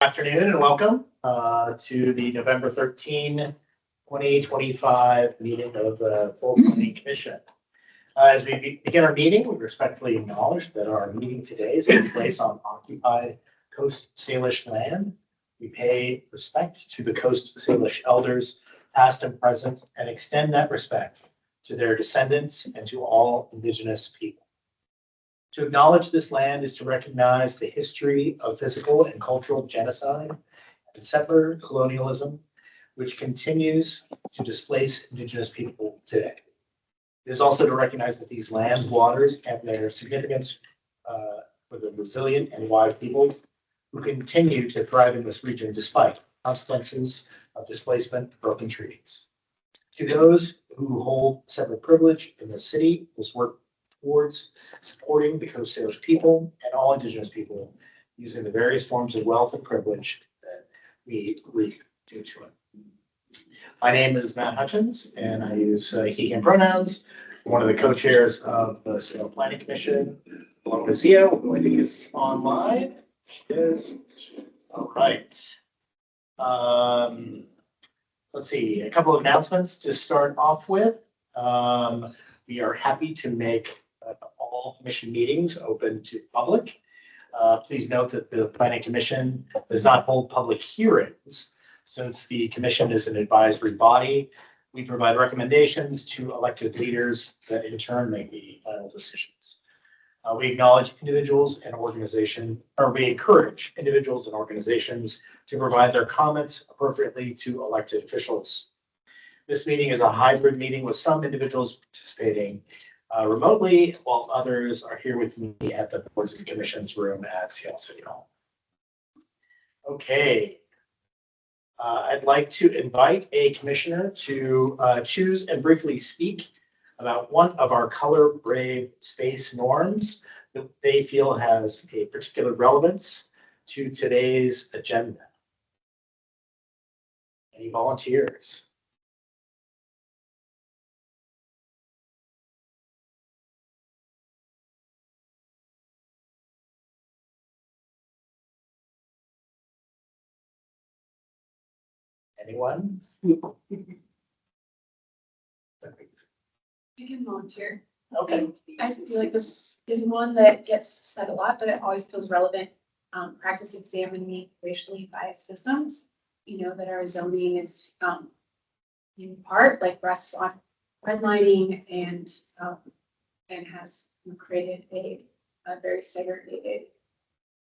Afternoon and welcome to the November 13, 2025 meeting of the Full Planning Commission. As we begin our meeting, we respectfully acknowledge that our meeting today is taking place on occupied Coast Salish land. We pay respect to the Coast Salish elders, past and present, and extend that respect to their descendants and to all Indigenous people. To acknowledge this land is to recognize the history of physical and cultural genocide and settler colonialism, which continues to displace Indigenous people today. It is also to recognize that these lands, waters, and their significance for the resilient and wise peoples who continue to thrive in this region despite consequences of displacement and broken treaties. To those who hold settler privilege in the city, this work towards supporting the Coast Salish people and all Indigenous people using the various forms of wealth and privilege that we reap due to it. My name is Matt Hutchins, and I use he, him pronouns. I'm one of the co-chairs of the State Planning Commission, along with Zia, who I think is online. She is. All right. Let's see, a couple of announcements to start off with. We are happy to make all commission meetings open to public. Please note that the Planning Commission does not hold public hearings. Since the commission is an advisory body, we provide recommendations to elected leaders that in turn make the final decisions. We acknowledge individuals and organizations, or we encourage individuals and organizations to provide their comments appropriately to elected officials. This meeting is a hybrid meeting with some individuals participating remotely, while others are here with me at the Boards and Commissions room at Seattle City Hall. Okay. I'd like to invite a commissioner to choose and briefly speak about one of our color brave space norms that they feel has a particular relevance to today's agenda. Any volunteers? Anyone? You can volunteer. Okay. I feel like this is one that gets said a lot, but it always feels relevant. Practice examining racially biased systems. You know that our zoning is in part like rests on redlining and has created a very segregated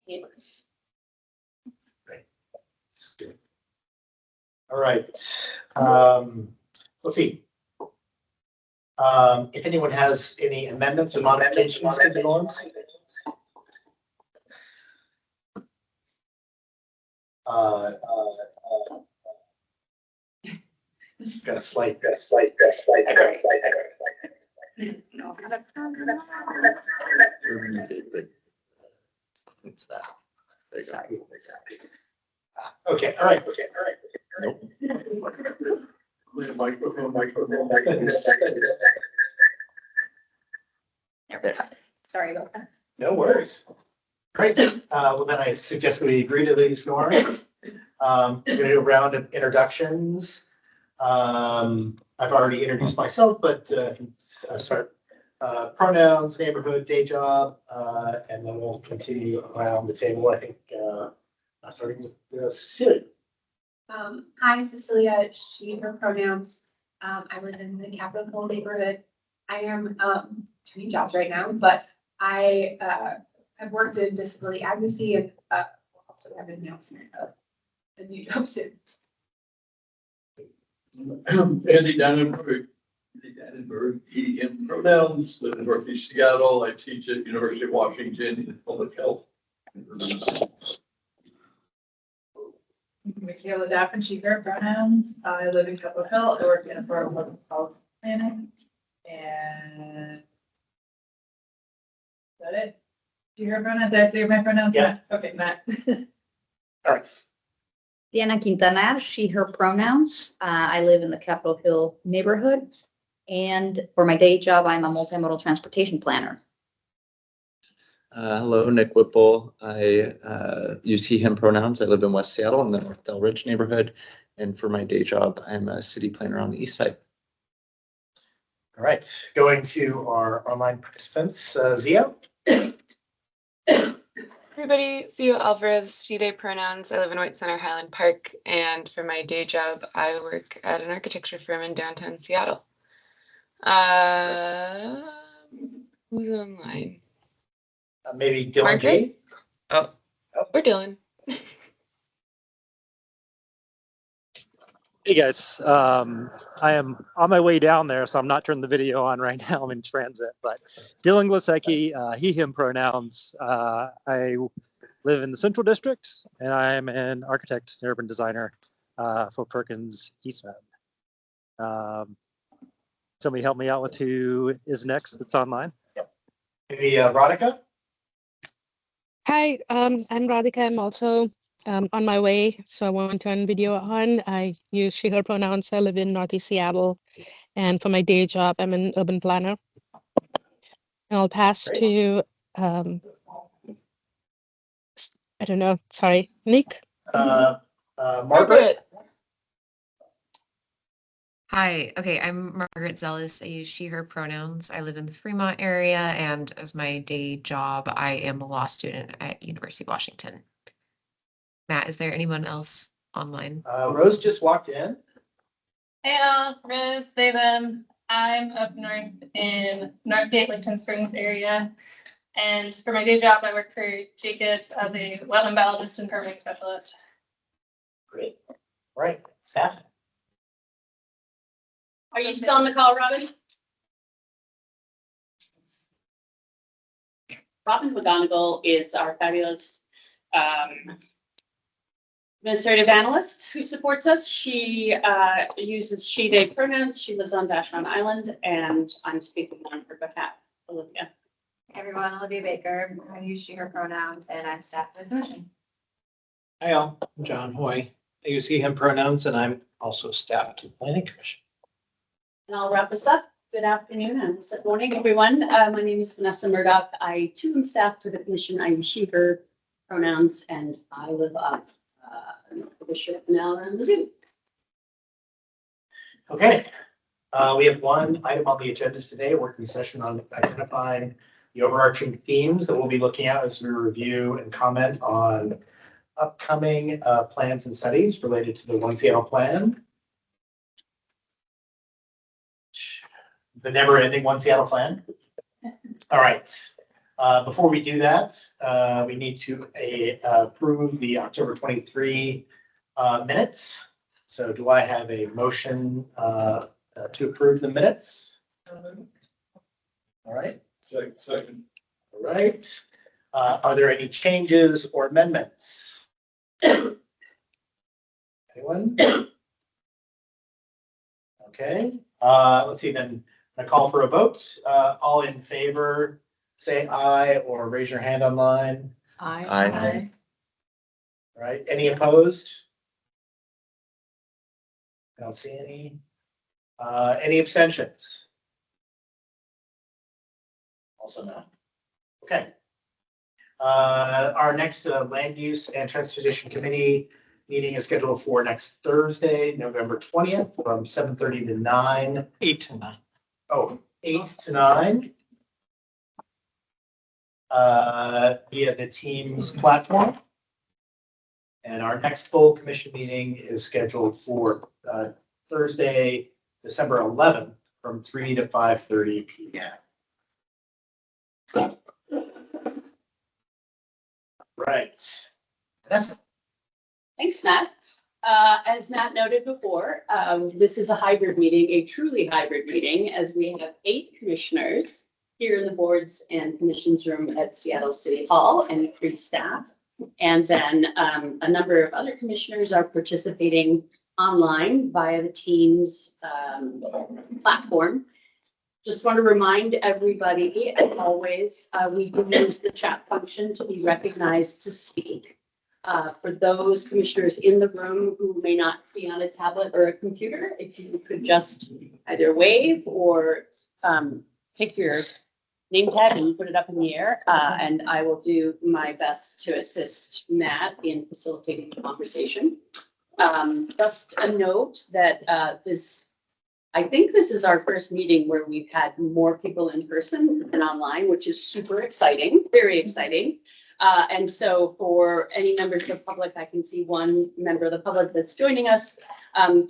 neighbors. Right. All right. Let's see. If anyone has any amendments or modifications to the norms. Got a slight. Sorry Okay, all right. Nope. Sorry about that. No worries. Great. Well, then I suggest we agree to these norms. We're going to do a round of introductions. I've already introduced myself, but start pronouns, neighborhood, day job, and then we'll continue around the table. I think starting with Cecilia. Hi, Cecilia. She, her pronouns. I live in the Capitol Hill neighborhood. I am doing jobs right now, but I have worked in disability advocacy and also have an announcement of a new job soon. Andy Dannenberg, EDM pronouns, live in Northeast Seattle. I teach at University of Washington in public health. Michaela Daffin, she, her pronouns. I live in Capitol Hill. I work in affordable public policy planning. And is that it? Do you hear pronouns? Did I say my pronouns? Yeah. Okay, Matt. All right. Diana Quintanar, she, her pronouns. I live in the Capitol Hill neighborhood. And for my day job, I'm a multimodal transportation planner. Hello, Nick Whipple. I use he, him pronouns. I live in West Seattle in the North Del Ridge neighborhood. And for my day job, I'm a city planner on the east side. All right, going to our online participants, Zio. Everybody, Theo Alvarez, she, they pronouns. I live in White Center, Highland Park, and for my day job, I work at an architecture firm in downtown Seattle. Who's online? Maybe Dylan Margaret? G. Oh, or Dylan. Hey guys, I am on my way down there, so I'm not turning the video on right now. I'm in transit, but Dylan Glasecki, he, him pronouns. I live in the Central District, and I'm an architect and urban designer for Perkins Eastman. Somebody help me out with who is next that's online. Maybe Radhika. Hi, I'm Radhika. I'm also on my way, so I won't turn video on. I use she, her pronouns. I live in Northeast Seattle, and for my day job, I'm an urban planner. And I'll pass Great. to, I don't know, sorry, Nick? Margaret. Hi, okay, I'm Margaret Zellis. I use she, her pronouns. I live in the Fremont area, and as my day job, I am a law student at University of Washington. Matt, is there anyone else online? Rose just walked in. Hey all, Rose, they, them. I'm up north in Northgate, Licton Springs area. And for my day job, I work for Jacobs as a wetland biologist and permitting specialist. Great. Right. Staff. Are you still on the call, Robin? Robin McGonigal is our fabulous administrative analyst who supports us. She uses she, they pronouns. She lives on Vashon Island, and I'm speaking on her behalf. Olivia. Hey everyone, Olivia Baker. I use she, her pronouns, and I'm staff of the commission. Hi all, I'm John Hoy. I use he, him pronouns, and I'm also staff to the Planning Commission. And I'll wrap us up. Good afternoon and good morning, everyone. My name is Vanessa Murdoch. I too am staff to the commission. I use she, her pronouns, and I live up the short canal around the zoo. Okay. We have one item on the agenda today, a working session on identifying the overarching themes that we'll be looking at as we review and comment on upcoming plans and studies related to the One Seattle Plan. The never-ending One Seattle Plan. All right. Before we do that, we need to approve the October 23 minutes. So do I have a motion to approve the minutes? All right. Second. All right. Are there any changes or amendments? Anyone? Okay. Let's see then. I call for a vote. All in favor, say aye or raise your hand online. Aye. Aye. All right. Any opposed? I don't see any. Any abstentions? Also no. Okay. Our next Land Use and Transportation Committee meeting is scheduled for next Thursday, November 20th from 7:30 to 9. 8 to 9. Oh, 8 to 9. Via the Teams platform. And our next full commission meeting is scheduled for Thursday, December 11th from 3 to 5:30 p.m. Right. That's Thanks, Matt. As Matt noted before, this is a hybrid meeting, a truly hybrid meeting, as we have 8 commissioners here in the boards and commissions room at Seattle City Hall and 3 staff. And then a number of other commissioners are participating online via the Teams platform. Just want to remind everybody, as always, we do use the chat function to be recognized to speak. For those commissioners in the room who may not be on a tablet or a computer, if you could just either wave or take your name tag and put it up in the air. And I will do my best to assist Matt in facilitating the conversation. Just a note that I think this is our first meeting where we've had more people in person than online, which is super exciting, very exciting. And so for any members of the public, I can see one member of the public that's joining us.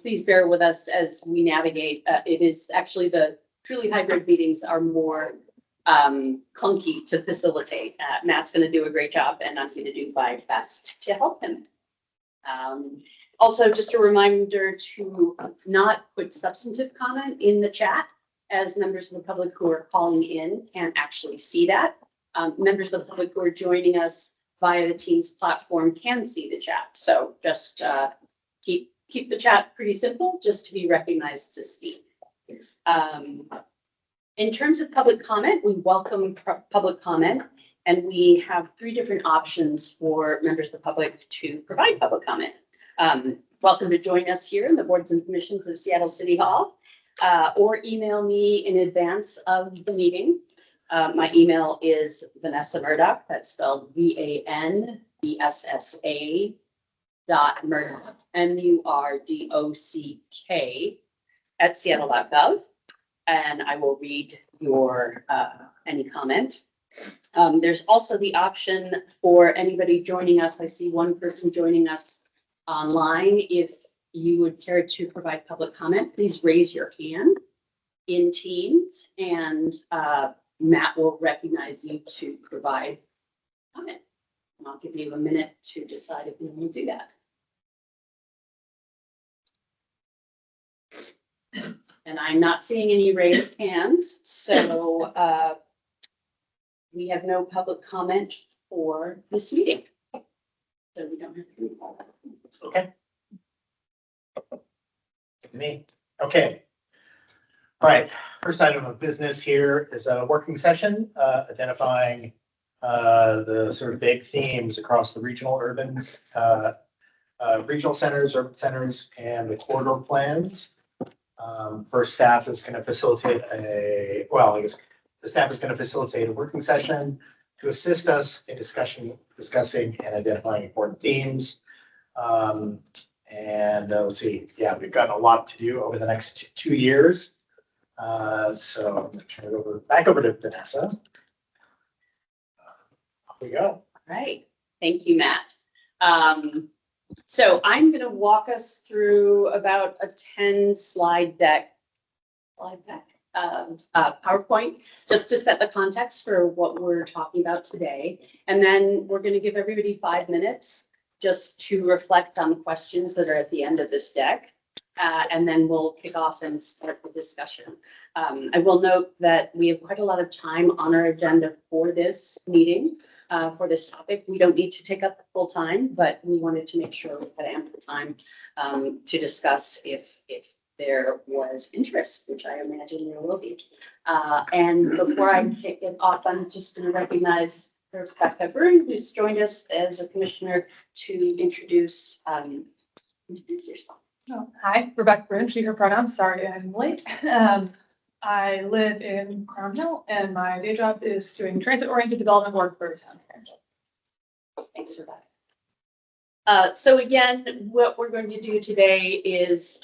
Please bear with us as we navigate. It is actually the truly hybrid meetings are more clunky to facilitate. Matt's going to do a great job, and I'm going to do my best to help him. Also, just a reminder to not put substantive comment in the chat, as members of the public who are calling in can't actually see that. Members of the public who are joining us via the Teams platform can see the chat. So just keep the chat pretty simple, just to be recognized to speak. In terms of public comment, we welcome public comment, and we have 3 different options for members of the public to provide public comment. Welcome to join us here in the boards and commissions of Seattle City Hall, or email me in advance of the meeting. My email is Vanessa Murdock, that's spelled VANESSA .Murdock, MURDOCK @seattle.gov, and I will read your any comment. There's also the option for anybody joining us. I see one person joining us online. If you would care to provide public comment, please raise your hand in Teams, and Matt will recognize you to provide comment. And I'll give you a minute to decide if you want to do that. And I'm not seeing any raised hands, so we have no public comment for this meeting. So we don't have to do all that. Okay. Me. Okay. All right. First item of business here is a working session identifying the sort of big themes across the regional regional centers, urban centers, and the corridor plans. First, staff is going to facilitate I guess the staff is going to facilitate a working session to assist us in discussing and identifying important themes. Let's see, yeah, we've got a lot to do over the next 2 years. So I'm going to turn it back over to Vanessa. Off we go. All right. Thank you, Matt. So I'm going to walk us through about a 10 slide deck, PowerPoint, just to set the context for what we're talking about today. And then we're going to give everybody 5 minutes just to reflect on the questions that are at the end of this deck. And then we'll kick off and start the discussion. I will note that we have quite a lot of time on our agenda for this meeting, for this topic. We don't need to take up the full time, but we wanted to make sure we had ample time to discuss if there was interest, which I imagine there will be. And before I kick it off, I'm just going to recognize Rebecca Bruin, who's joined us as a commissioner, to introduce yourself. Oh, hi, Rebecca Bruin, she, her pronouns. Sorry I'm late. I live in Crown Hill, and my day job is doing transit-oriented development work for Town Council. Thanks, Rebecca. So again, what we're going to do today is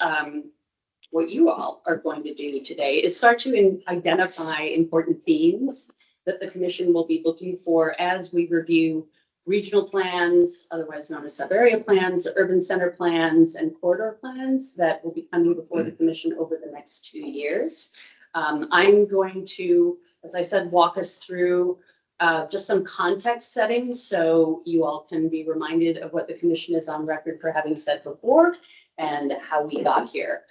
what you all are going to do today is start to identify important themes that the commission will be looking for as we review regional plans, otherwise known as sub-area plans, urban center plans, and corridor plans that will be coming before the commission over the next 2 years. I'm going to, as I said, walk us through just some context settings so you all can be reminded of what the commission is on record for having said before and how we got here.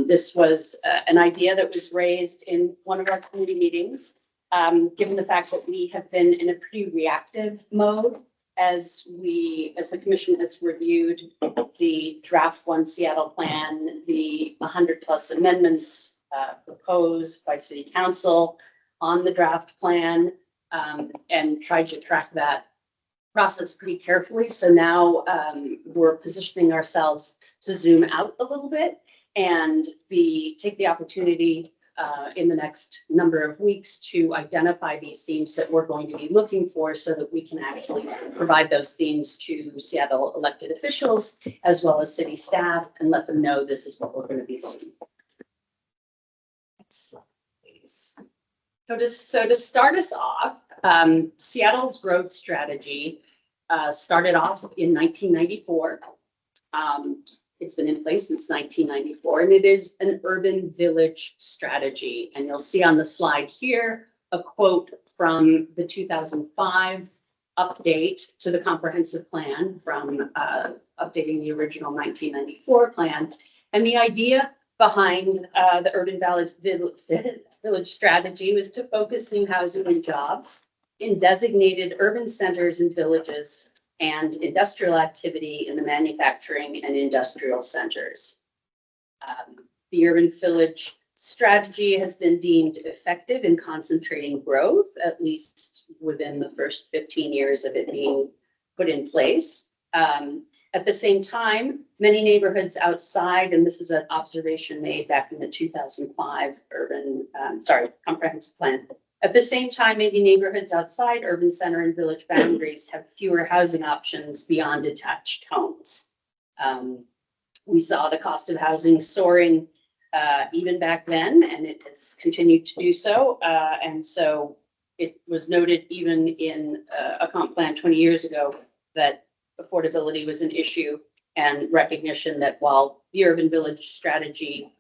This was an idea that was raised in one of our committee meetings, given the fact that we have been in a pretty reactive mode as the commission has reviewed the draft 1 Seattle plan, the 100+ amendments proposed by city council on the draft plan, and tried to track that process pretty carefully. So now we're positioning ourselves to zoom out a little bit and take the opportunity in the next number of weeks to identify these themes that we're going to be looking for so that we can actually provide those themes to Seattle elected officials as well as city staff and let them know this is what we're going to be looking for. Next slide, please. So to start us off, Seattle's growth strategy started off in 1994. It's been in place since 1994, and it is an urban village strategy. And you'll see on the slide here a quote from the 2005 update to the comprehensive plan from updating the original 1994 plan. And the idea behind the urban village strategy was to focus new housing and jobs in designated urban centers and villages and industrial activity in the manufacturing and industrial centers. The urban village strategy has been deemed effective in concentrating growth, at least within the first 15 years of it being put in place. At the same time, many neighborhoods outside, and this is an observation made back in the 2005 comprehensive plan. At the same time, many neighborhoods outside urban center and village boundaries have fewer housing options beyond detached homes. We saw the cost of housing soaring even back then, and it has continued to do so. And so it was noted even in a comp plan 20 years ago that affordability was an issue, and recognition that while the urban village strategy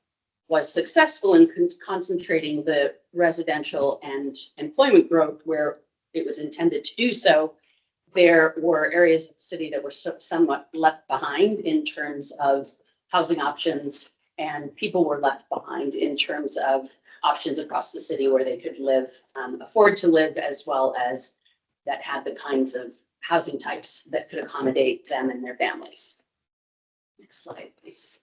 was successful in concentrating the residential and employment growth where it was intended to do so, there were areas of the city that were somewhat left behind in terms of housing options, and people were left behind in terms of options across the city where they could live, afford to live, as well as that had the kinds of housing types that could accommodate them and their families. Next slide, please.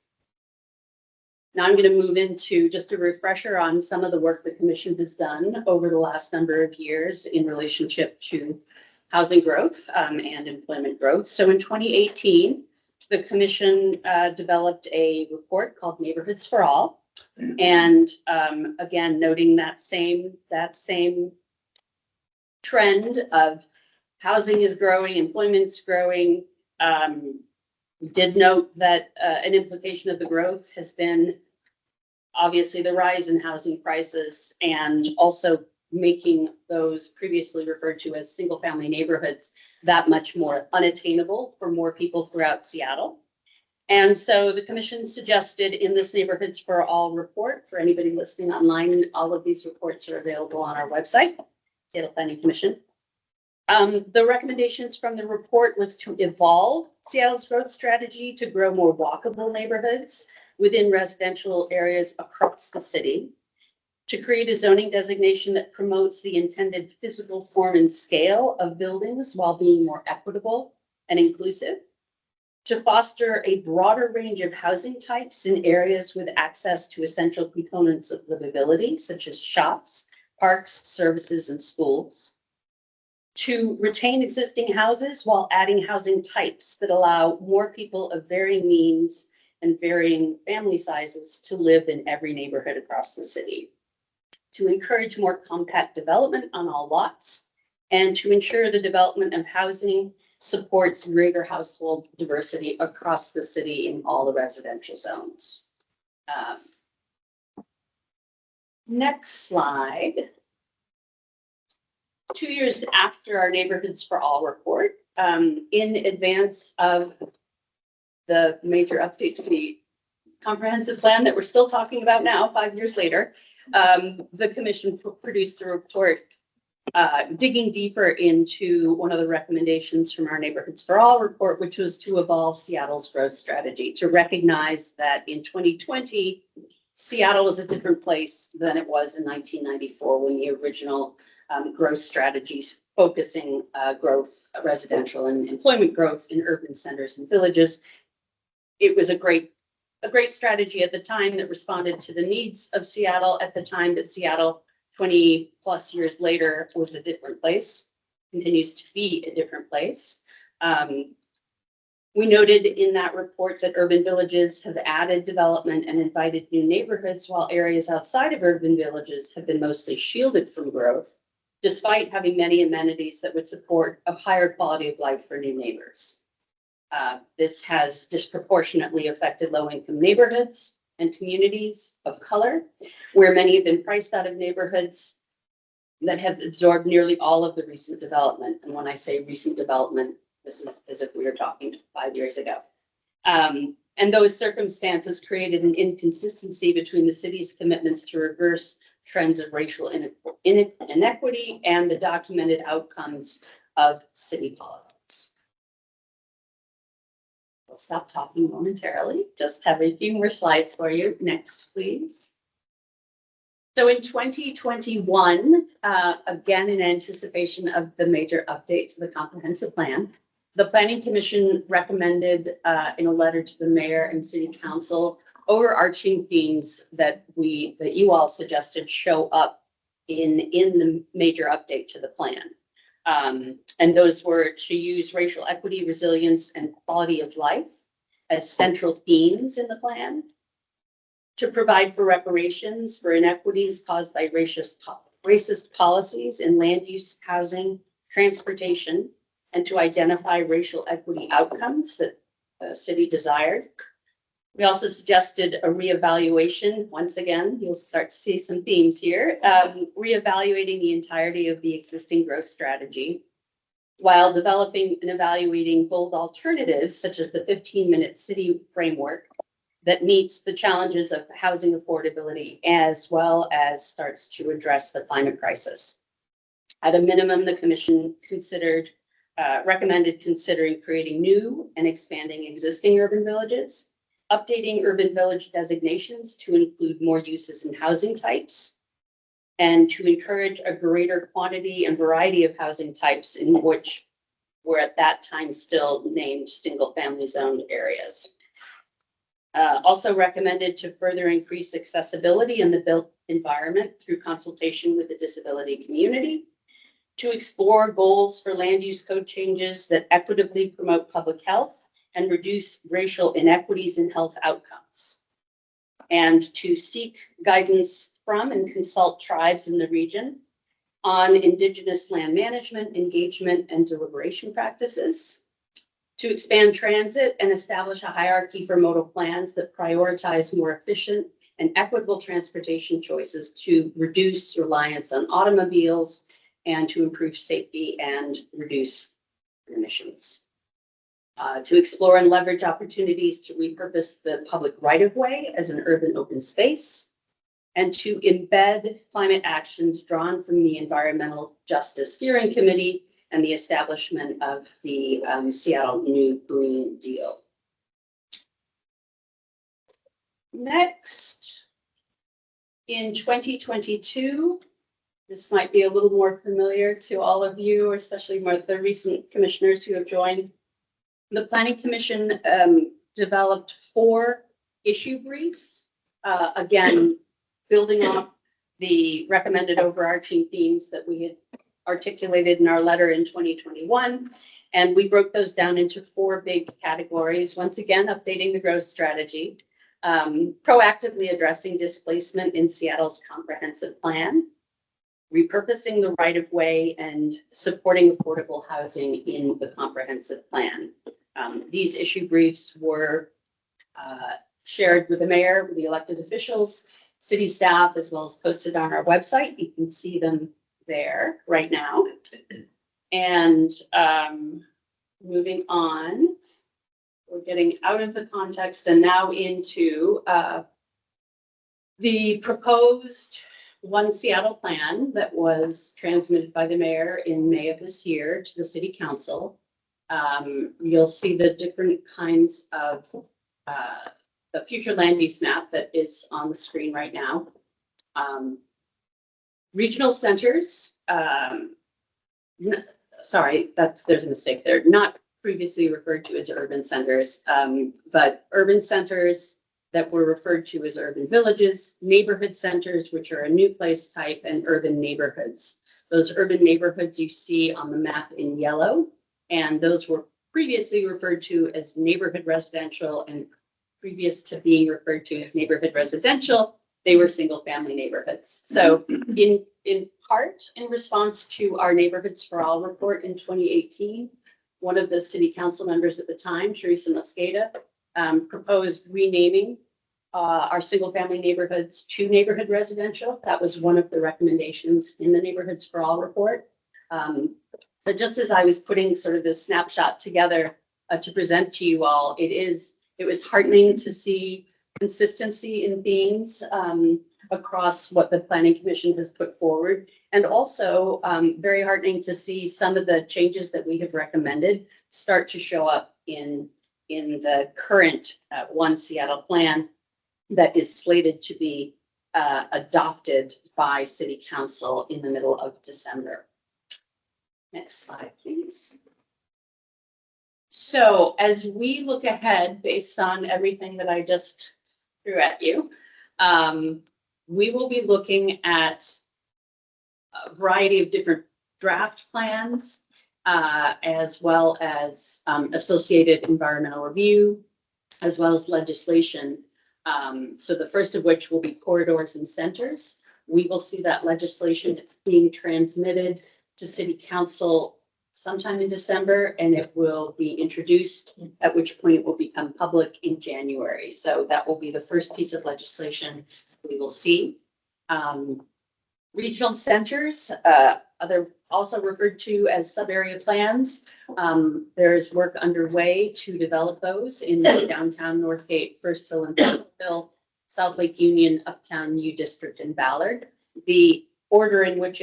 Now I'm going to move into just a refresher on some of the work the Commission has done over the last number of years in relationship to housing growth and employment growth. So in 2018, the Commission developed a report called Neighborhoods for All. And again, noting that same trend of housing is growing, employment's growing. We did note that an implication of the growth has been obviously the rise in housing prices and also making those previously referred to as single-family neighborhoods that much more unattainable for more people throughout Seattle. And so the Commission suggested in this Neighborhoods for All report, for anybody listening online, all of these reports are available on our website, Seattle Planning Commission. The recommendations from the report was to evolve Seattle's growth strategy to grow more walkable neighborhoods within residential areas across the city, to create a zoning designation that promotes the intended physical form and scale of buildings while being more equitable and inclusive, to foster a broader range of housing types in areas with access to essential components of livability, such as shops, parks, services, and schools, to retain existing houses while adding housing types that allow more people of varying means and varying family sizes to live in every neighborhood across the city, to encourage more compact development on all lots, and to ensure the development of housing supports greater household diversity across the city in all the residential zones. Next slide. 2 years after our Neighborhoods for All report, in advance of the major update to the comprehensive plan that we're still talking about now, 5 years later, the Commission produced a report digging deeper into one of the recommendations from our Neighborhoods for All report, which was to evolve Seattle's growth strategy, to recognize that in 2020, Seattle was a different place than it was in 1994 when the original growth strategies focusing growth, residential and employment growth in urban centers and villages. It was a great strategy at the time that responded to the needs of Seattle at the time, that Seattle 20 plus years later was a different place, continues to be a different place. We noted in that report that urban villages have added development and invited new neighborhoods, while areas outside of urban villages have been mostly shielded from growth, despite having many amenities that would support a higher quality of life for new neighbors. This has disproportionately affected low-income neighborhoods and communities of color, where many have been priced out of neighborhoods that have absorbed nearly all of the recent development. And when I say recent development, this is as if we were talking 5 years ago. And those circumstances created an inconsistency between the city's commitments to reverse trends of racial inequity and the documented outcomes of city politics. I'll stop talking momentarily, just have a few more slides for you. Next, please. So in 2021, again, in anticipation of the major update to the comprehensive plan, the Planning Commission recommended in a letter to the mayor and city council overarching themes that you all suggested show up in the major update to the plan. And those were to use racial equity, resilience, and quality of life as central themes in the plan, to provide for reparations for inequities caused by racist policies in land use, housing, transportation, and to identify racial equity outcomes that the city desired. We also suggested a reevaluation. Once again, you'll start to see some themes here. Reevaluating the entirety of the existing growth strategy, while developing and evaluating bold alternatives, such as the 15-minute city framework that meets the challenges of housing affordability, as well as starts to address the climate crisis. At a minimum, the commission recommended considering creating new and expanding existing urban villages, updating urban village designations to include more uses and housing types, and to encourage a greater quantity and variety of housing types in which were at that time still named single-family zoned areas. Also recommended to further increase accessibility in the built environment through consultation with the disability community, to explore goals for land use code changes that equitably promote public health and reduce racial inequities in health outcomes, and to seek guidance from and consult tribes in the region on Indigenous land management, engagement, and deliberation practices, to expand transit and establish a hierarchy for modal plans that prioritize more efficient and equitable transportation choices to reduce reliance on automobiles and to improve safety and reduce emissions. To explore and leverage opportunities to repurpose the public right-of-way as an urban open space, and to embed climate actions drawn from the Environmental Justice Steering Committee and the establishment of the Seattle New Green Deal. Next, in 2022, this might be a little more familiar to all of you, especially more the recent commissioners who have joined. The Planning Commission developed 4 issue briefs, again, building off the recommended overarching themes that we had articulated in our letter in 2021. And we broke those down into 4 big categories. Once again, updating the growth strategy, proactively addressing displacement in Seattle's comprehensive plan, repurposing the right-of-way, and supporting affordable housing in the comprehensive plan. These issue briefs were shared with the mayor, with the elected officials, city staff, as well as posted on our website. You can see them there right now. And moving on, we're getting out of the context and now into the proposed One Seattle plan that was transmitted by the mayor in May of this year to the city council. You'll see the different kinds of the future land use map that is on the screen right now. Regional centers, sorry, there's a mistake there, not previously referred to as urban centers, but urban centers that were referred to as urban villages, neighborhood centers, which are a new place type, and urban neighborhoods. Those urban neighborhoods you see on the map in yellow, and those were previously referred to as neighborhood residential and previous to being referred to as neighborhood residential, they were single-family neighborhoods. So in part, in response to our Neighborhoods for All report in 2018, one of the city council members at the time, Teresa Mosqueda, proposed renaming our single-family neighborhoods to neighborhood residential. That was one of the recommendations in the Neighborhoods for All report. So just as I was putting sort of this snapshot together to present to you all, it was heartening to see consistency in themes across what the Planning Commission has put forward. And also very heartening to see some of the changes that we have recommended start to show up in the current One Seattle plan that is slated to be adopted by City Council in the middle of December. Next slide, please. So as we look ahead, based on everything that I just threw at you, we will be looking at a variety of different draft plans, as well as associated environmental review, as well as legislation. So the first of which will be corridors and centers. We will see that legislation. It's being transmitted to City Council sometime in December, and it will be introduced, at which point it will become public in January. So that will be the first piece of legislation we will see. Regional centers, also referred to as sub-area plans. There is work underway to develop those in downtown Northgate, First Hill and Hill, South Lake Union, Uptown, U District, and Ballard. The order in which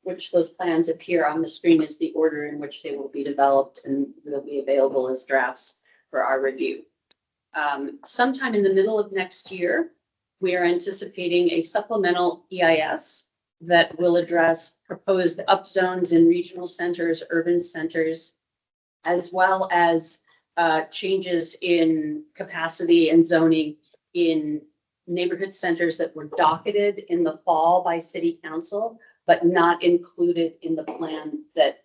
which those plans appear on the screen is the order in which they will be developed and will be available as drafts for our review. Sometime in the middle of next year, we are anticipating a supplemental EIS that will address proposed upzones in regional centers, urban centers, as well as changes in capacity and zoning in neighborhood centers that were docketed in the fall by City Council, but not included in the plan that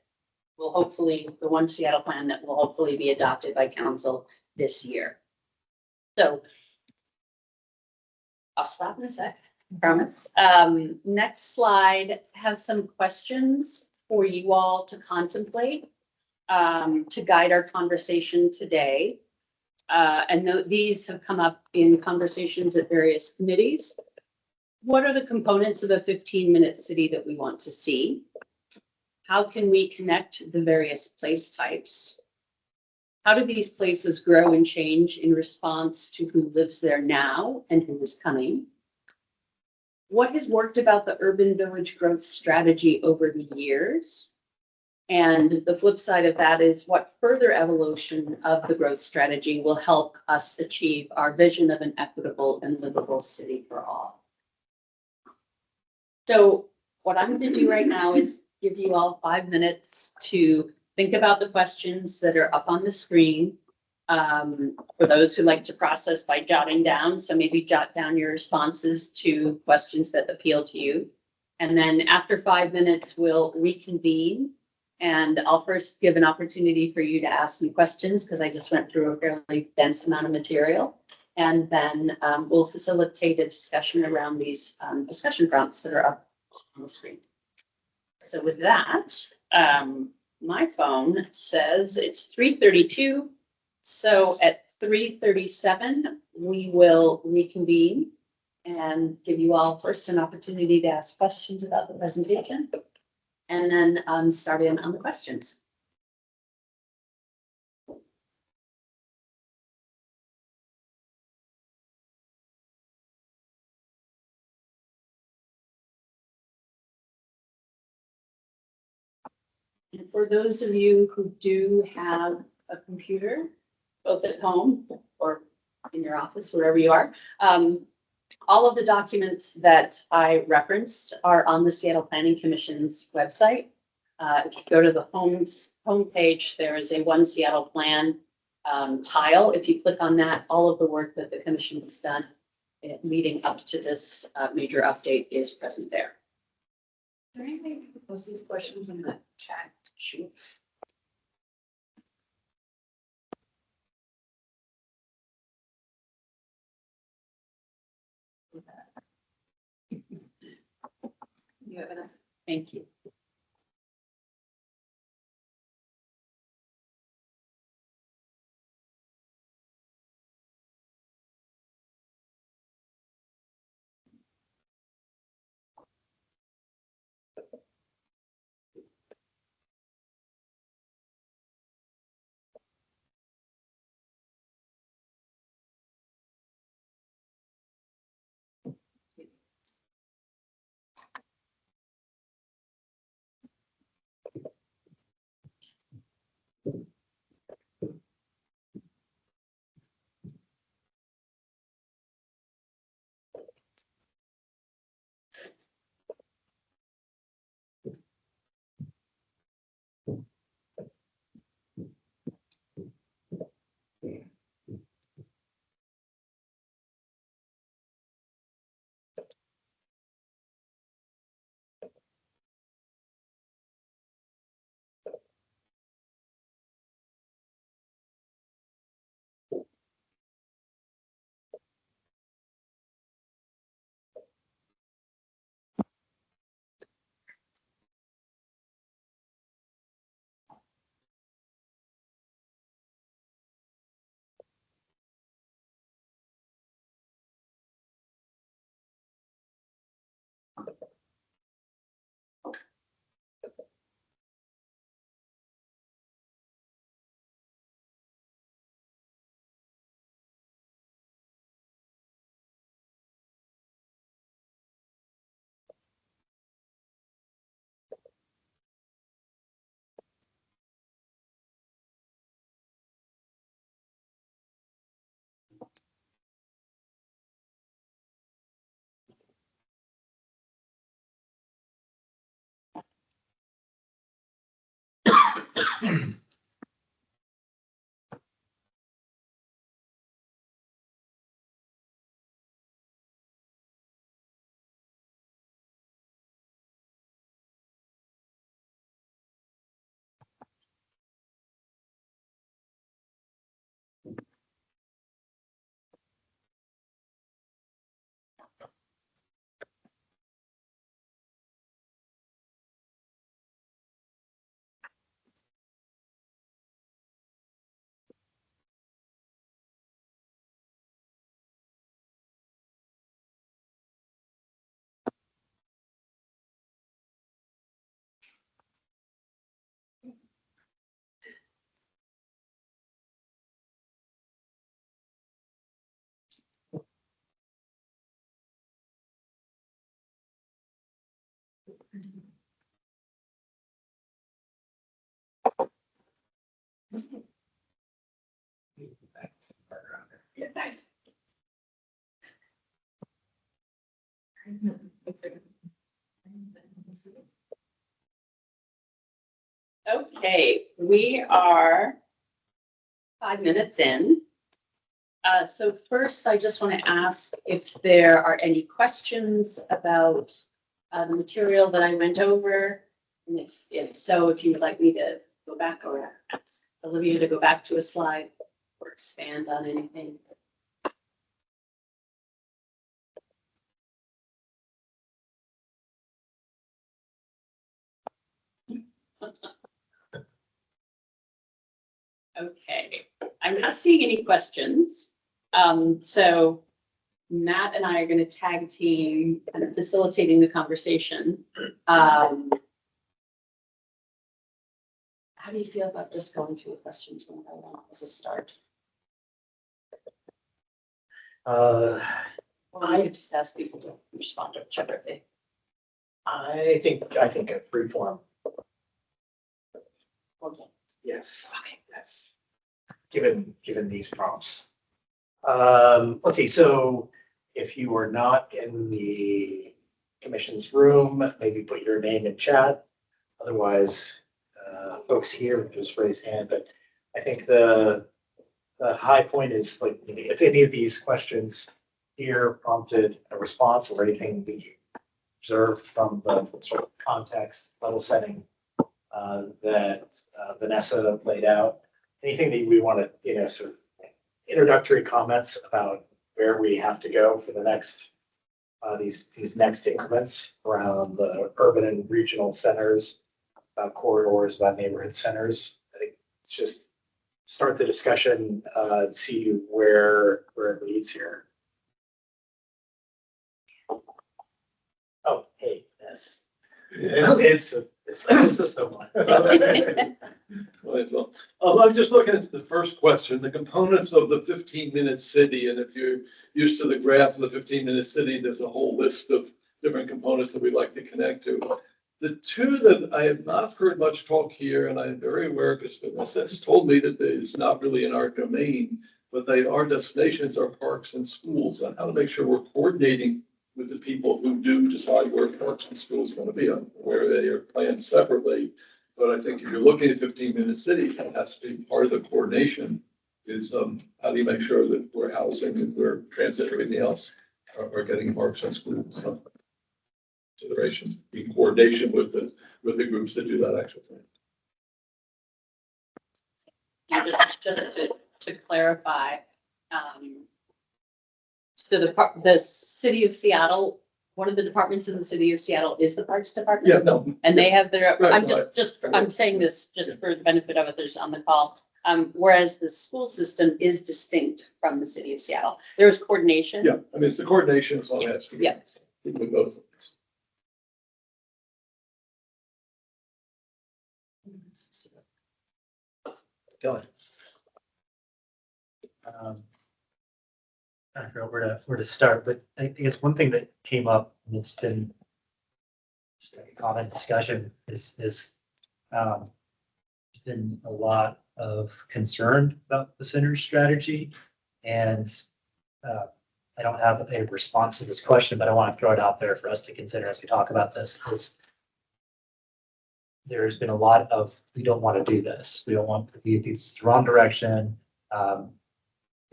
will hopefully, the One Seattle plan that will hopefully be adopted by council this year. So I'll stop in a sec, I promise. Next slide has some questions for you all to contemplate to guide our conversation today. And these have come up in conversations at various committees. What are the components of a 15-minute city that we want to see? How can we connect the various place types? How do these places grow and change in response to who lives there now and who is coming? What has worked about the urban village growth strategy over the years? And the flip side of that is what further evolution of the growth strategy will help us achieve our vision of an equitable and livable city for all. So what I'm going to do right now is give you all 5 minutes to think about the questions that are up on the screen. For those who like to process by jotting down, so maybe jot down your responses to questions that appeal to you. And then after 5 minutes, we'll reconvene. And I'll first give an opportunity for you to ask me questions because I just went through a fairly dense amount of material. And then we'll facilitate a discussion around these discussion prompts that are up on the screen. So with that, my phone says it's 3:32. So at 3:37, we will reconvene and give you all first an opportunity to ask questions about the presentation. And then start in on the questions. And for those of you who do have a computer, both at home or in your office, wherever you are, all of the documents that I referenced are on the Seattle Planning Commission's website. If you go to the homepage, there is a One Seattle Plan tile. If you click on that, all of the work that the commission has done leading up to this major update is present there. Is there anything you can post these questions in the chat? Sure. do it, Vanessa. Thank you. Okay, we are 5 minutes in. So first, I just want to ask if there are any questions about the material that I went over. And if so, if you would like me to go back or ask Olivia to go back to a slide or expand on anything. Okay, I'm not seeing any questions. So Matt and I are going to tag team kind of facilitating the conversation. How do you feel about just going through the questions one by one as a start? I could just ask people to respond to whichever they. I think a free form, Okay. yes. Okay. Yes. Given these prompts. Let's see, so if you are not in the commission's room, maybe put your name in chat. Otherwise, folks here just raise hand, but I think the high point is like, if any of these questions here prompted a response or anything we observed from the sort of context level setting that Vanessa laid out, anything that we want to, sort of introductory comments about where we have to go for the next these next increments around the urban and regional centers, corridors, about neighborhood centers. I think it's just start the discussion, see where it leads here. Oh, hey, yes. It's a system one. Well, I'm just looking at the first question, the components of the 15-minute city. And if you're used to the graph of the 15-minute city, there's a whole list of different components that we'd like to connect to. The two that I have not heard much talk here, and I'm very aware because Vanessa has told me that it's not really in our domain, but they are destinations, are parks and schools, and how to make sure we're coordinating with the people who do decide where parks and schools are going to be, where they are planned separately. But I think if you're looking at 15-minute city, that has to be part of the coordination is how do you make sure that we're housing and we're transit, everything else are getting parks and schools consideration in coordination with the groups that do that actual thing. And just to clarify, so the city of Seattle, one of the departments in the city of Seattle is the Parks Department. Yeah, no. And they have their, Right, I'm saying this just for the benefit of others on the call. Whereas the school system is distinct from the city of Seattle. There is coordination. Yeah, I mean, it's the coordination is all I'm asking. Yeah. With both. Go ahead. I don't know where to start, but I guess one thing that came up, and it's been just a common discussion, is been a lot of concern about the center's strategy. And I don't have a response to this question, but I want to throw it out there for us to consider as we talk about this. There's been a lot of, we don't want to do this. We don't want to be this the wrong direction.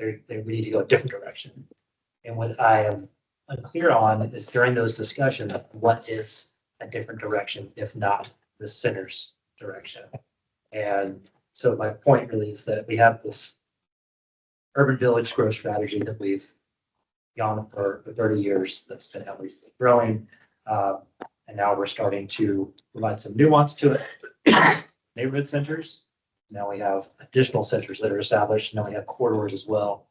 We need to go a different direction. And what I am unclear on is during those discussions, what is a different direction, if not the center's direction? And so my point really is that we have this urban village growth strategy that we've gone for 30 years that's been heavily growing. And now we're starting to provide some nuance to it. Neighborhood centers. Now we have additional centers that are established. Now we have corridors as well.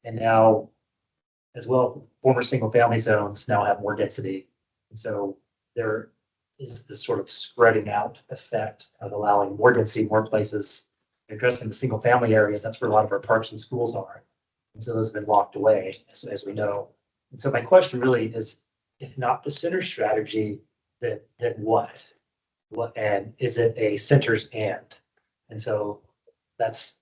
And now, as well, former single family zones now have more density. And so there is this sort of spreading out effect of allowing more density, more places, addressing the single family areas. That's where a lot of our parks and schools are. And so those have been locked away, as we know. And so my question really is, if not the center strategy, then what? And is it a centers and? And so that's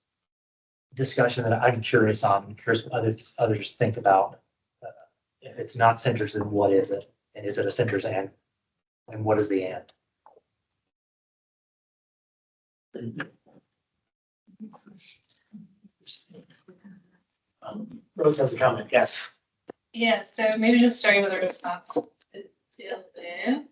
discussion that I'm curious on. I'm curious what others think about. If it's not centers, then what is it? And is it a centers and? And what is the and? Rose has a comment. Yes. Yeah, so maybe just starting with a response to Dylan.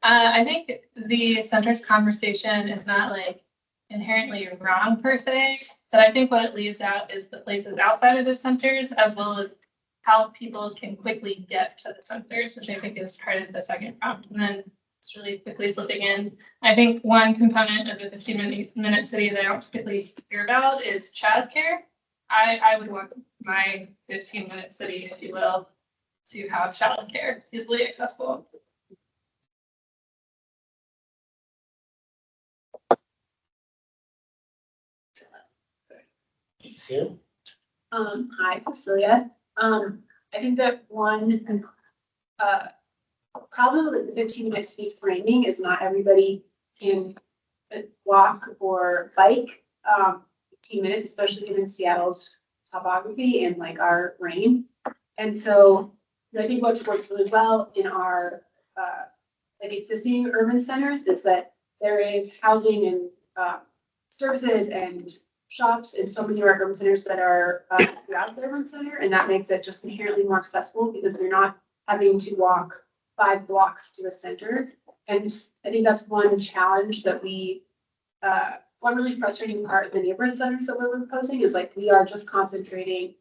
I think the centers conversation is not like inherently wrong per se, but I think what it leaves out is the places outside of the centers, as well as how people can quickly get to the centers, which I think is part of the second prompt. And then it's really quickly slipping in. I think one component of the 15-minute city that I don't typically hear about is childcare. I would want my 15-minute city, if you will, to have childcare easily accessible. Hi, Cecilia. I think that one problem with the 15-minute city framing is not everybody can walk or bike 15 minutes, especially given Seattle's topography and like our rain. And so I think what's worked really well in our like existing urban centers is that there is housing and services and shops in so many of our urban centers that are throughout the urban center, and that makes it just inherently more accessible because you're not having to walk 5 blocks to a center. And I think that's one challenge that we, one really frustrating part of the neighborhood centers that we're proposing is like we are just concentrating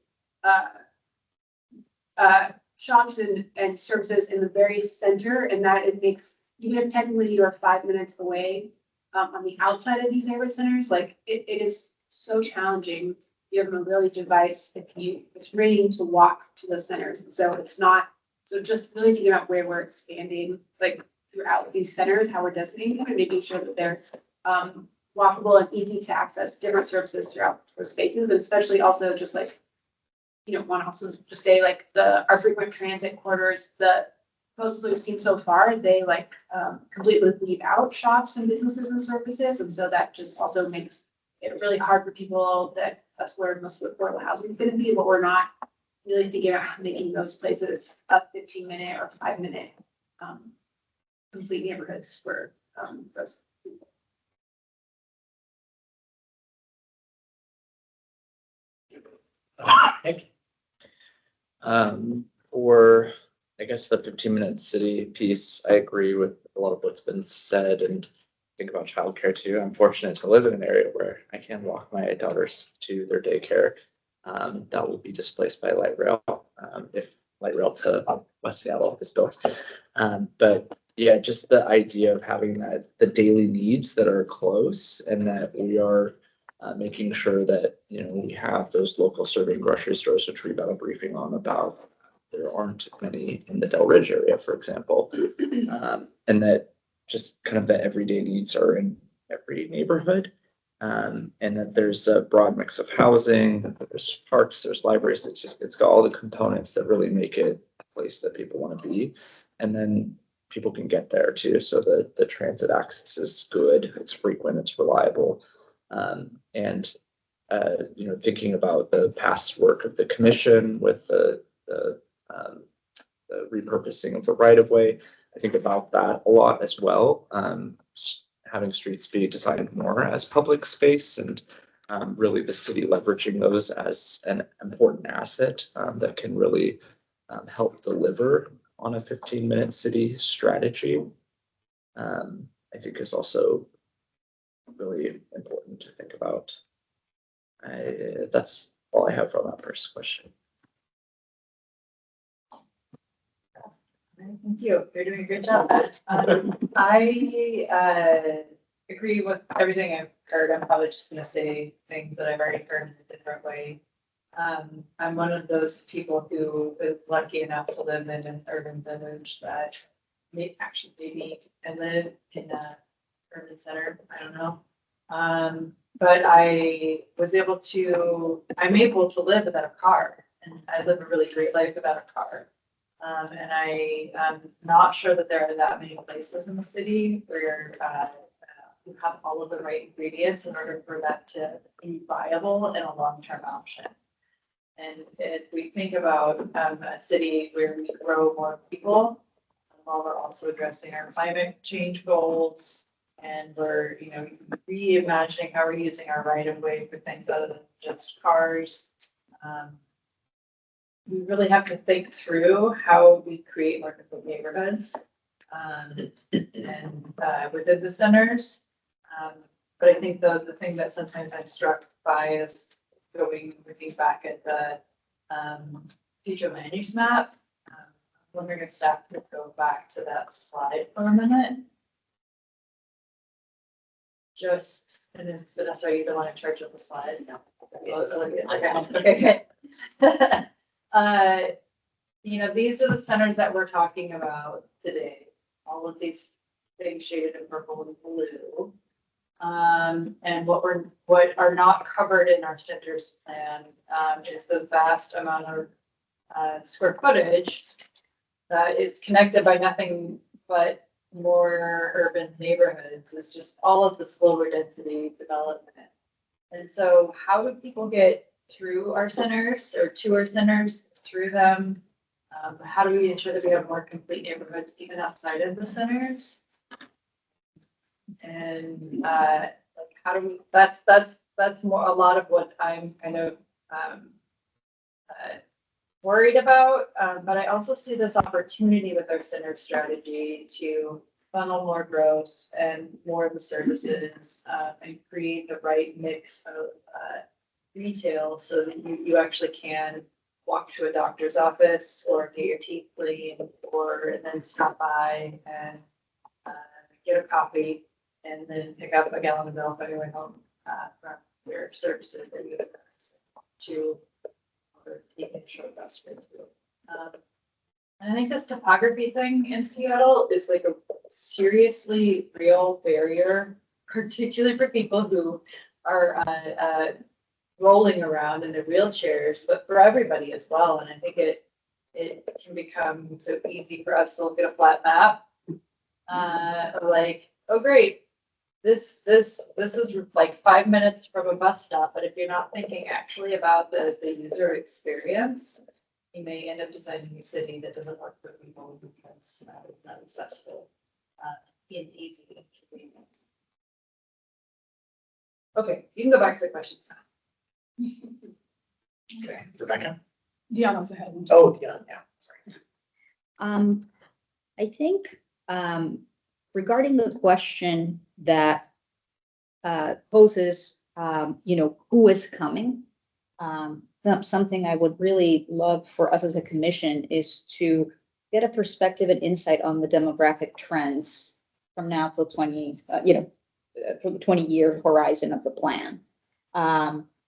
shops and services in the very center, and that it makes, even if technically you're 5 minutes away, on the outside of these neighborhood centers, like it is so challenging. You have a mobility device, it's raining to walk to those centers, and so it's not, so just really thinking about where we're expanding, like throughout these centers, how we're designating them and making sure that they're walkable and easy to access different services throughout those spaces, and especially also just like, want to also just say like our frequent transit corridors, the proposals we've seen so far, they like completely leave out shops and businesses and services. And so that just also makes it really hard for people that's where most of the affordable housing is going to be, but we're not really thinking about making those places a 15-minute or 5-minute complete neighborhoods for those people. Thank you. For, I guess, the 15-minute city piece, I agree with a lot of what's been said and think about childcare too. I'm fortunate to live in an area where I can walk my daughters to their daycare. That will be displaced by light rail if light rail to West Seattle is built. But yeah, just the idea of having the daily needs that are close and that we are making sure that, we have those local serving grocery stores, which we've got a briefing on about. There aren't many in the Del Ridge area, for example, and that just kind of the everyday needs are in every neighborhood, and that there's a broad mix of housing, that there's parks, there's libraries. It's got all the components that really make it a place that people want to be, and then people can get there too. So the transit access is good, it's frequent, it's reliable. And thinking about the past work of the commission with the repurposing of the right of way, I think about that a lot as well. Having streets be designed more as public space and really the city leveraging those as an important asset that can really help deliver on a 15-minute city strategy, I think is also really important to think about. That's all I have for that first question. Thank you. You're doing a great job. I agree with everything I've heard. I'm probably just going to say things that I've already heard in a different way. I'm one of those people who is lucky enough to live in an urban village that maybe I live in a urban center. I don't know. But I'm able to live without a car, and I live a really great life without a car. And I am not sure that there are that many places in the city where you have all of the right ingredients in order for that to be viable and a long-term option. And if we think about a city where we grow more people, while we're also addressing our climate change goals, and we're, reimagining how we're using our right of way for things other than just cars. We really have to think through how we create more different neighborhoods and within the centers. But I think the thing that sometimes I'm struck by is looking back at the future land use map. I'm wondering if staff could go back to that slide for a minute. And it's Vanessa, are you the one in charge of the slides? No. Okay. These are the centers that we're talking about today. All of these things shaded in purple and blue. And what are not covered in our centers plan is the vast amount of square footage that is connected by nothing but more urban neighborhoods. It's just all of this lower density development. And so how do people get through our centers or to our centers through them? How do we ensure that we have more complete neighborhoods even outside of the centers? And how do we, that's more a lot of what I'm kind of worried about, but I also see this opportunity with our center strategy to funnel more growth and more of the services and create the right mix of retail so that you actually can walk to a doctor's office or get your teeth cleaned or and then stop by and get a coffee and then pick up a gallon of milk on your way home from your services that you have to or take a short bus with you. And I think this topography thing in Seattle is like a seriously real barrier, particularly for people who are rolling around in their wheelchairs, but for everybody as well. And I think it can become so easy for us to look at a flat map, like, oh great, this is like 5 minutes from a bus stop. But if you're not thinking actually about the user experience, you may end up designing a city that doesn't work for people because it's not accessible in easy and convenient. Okay, you can go back to the questions now. Okay, Rebecca? Deanna's ahead. Oh, yeah, sorry. I think regarding the question that poses, who is coming? Something I would really love for us as a commission is to get a perspective and insight on the demographic trends from now till for the 20-year horizon of the plan.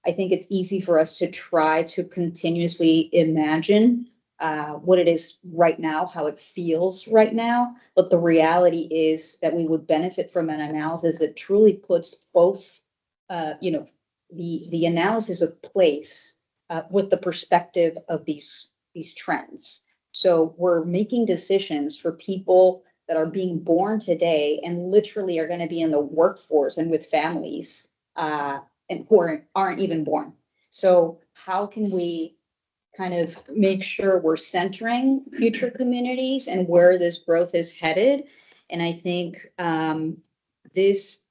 I think it's easy for us to try to continuously imagine what it is right now, how it feels right now. But the reality is that we would benefit from an analysis that truly puts both, the analysis of place with the perspective of these trends. So we're making decisions for people that are being born today and literally are going to be in the workforce and with families and who aren't even born. So how can we kind of make sure we're centering future communities and where this growth is headed? And I think this,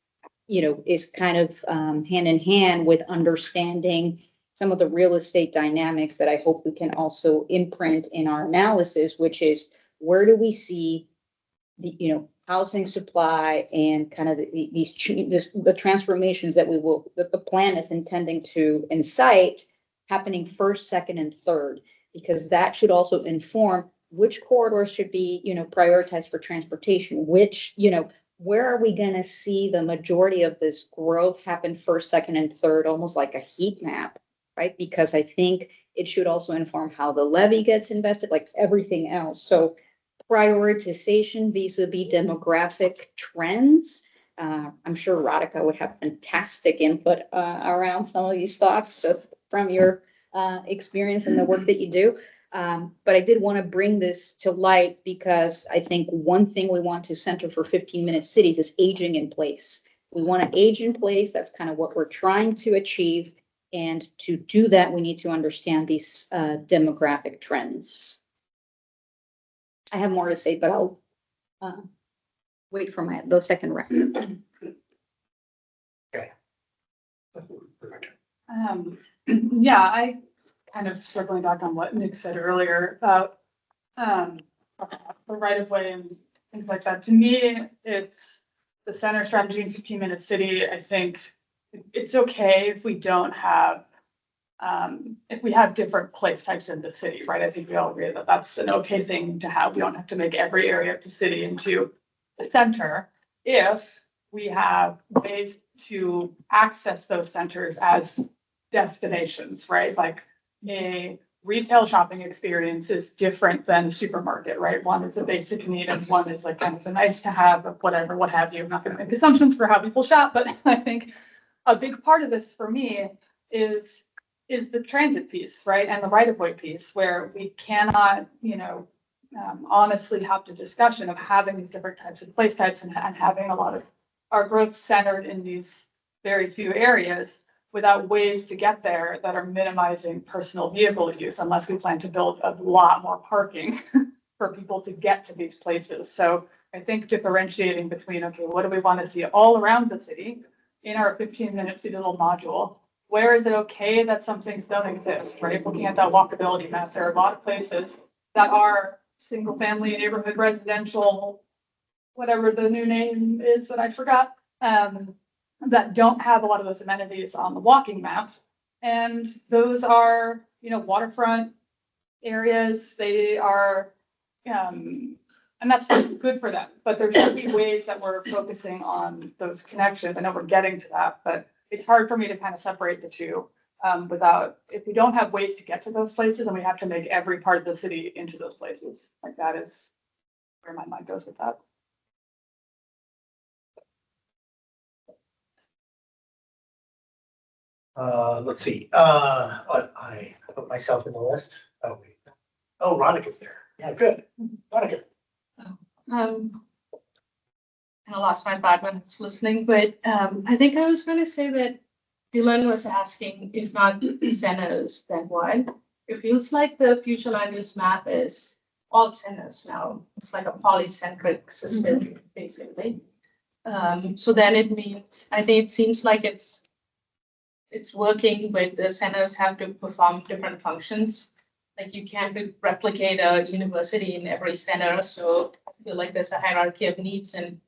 is kind of hand in hand with understanding some of the real estate dynamics that I hope we can also imprint in our analysis, which is where do we see the, housing supply and kind of the transformations that the plan is intending to incite happening first, second, and third, because that should also inform which corridors should be, prioritized for transportation, which, where are we going to see the majority of this growth happen first, second, and third, almost like a heat map, right? Because I think it should also inform how the levy gets invested, like everything else. So prioritization vis-a-vis demographic trends. I'm sure Radhika would have fantastic input around some of these thoughts just from your experience and the work that you do. But I did want to bring this to light because I think one thing we want to center for 15-minute cities is aging in place. We want to age in place. That's kind of what we're trying to achieve. And to do that, we need to understand these demographic trends. I have more to say, but I'll wait for the second round. Okay. Yeah, I kind of circling back on what Nick said earlier about the right of way and things like that. To me, it's the center strategy in 15-minute city. I think it's okay if we don't have, if we have different place types in the city, right? I think we all agree that that's an okay thing to have. We don't have to make every area of the city into the center if we have ways to access those centers as destinations, right? Like a retail shopping experience is different than a supermarket, right? One is a basic need and one is like kind of a nice to have of whatever, what have you. I'm not going to make assumptions for how people shop, but I think a big part of this for me is the transit piece, right? And the right of way piece where we cannot, honestly have the discussion of having these different types of place types and having a lot of our growth centered in these very few areas without ways to get there that are minimizing personal vehicle use, unless we plan to build a lot more parking for people to get to these places. So I think differentiating between, okay, what do we want to see all around the city in our 15-minute city little module? Where is it okay that some things don't exist, right? Looking at that walkability map, there are a lot of places that are single family neighborhood residential, whatever the new name is that I forgot, that don't have a lot of those amenities on the walking map. And those are, waterfront areas. They are, and that's good for them, but there should be ways that we're focusing on those connections. I know we're getting to that, but it's hard for me to kind of separate the two. Without, if we don't have ways to get to those places, then we have to make every part of the city into those places. Like that is where my mind goes with that. Let's see, I put myself in the list. Oh, wait. Oh, Ronica's there. Yeah, good. Ronica. I lost my thought when I was listening, but I think I was going to say that Dylan was asking, if not centers, then what? It feels like the future land use map is all centers now. It's like a polycentric system, basically. So then it means, I think it seems like it's working, but the centers have to perform different functions. Like you can't replicate a university in every center. So I feel like there's a hierarchy of needs, and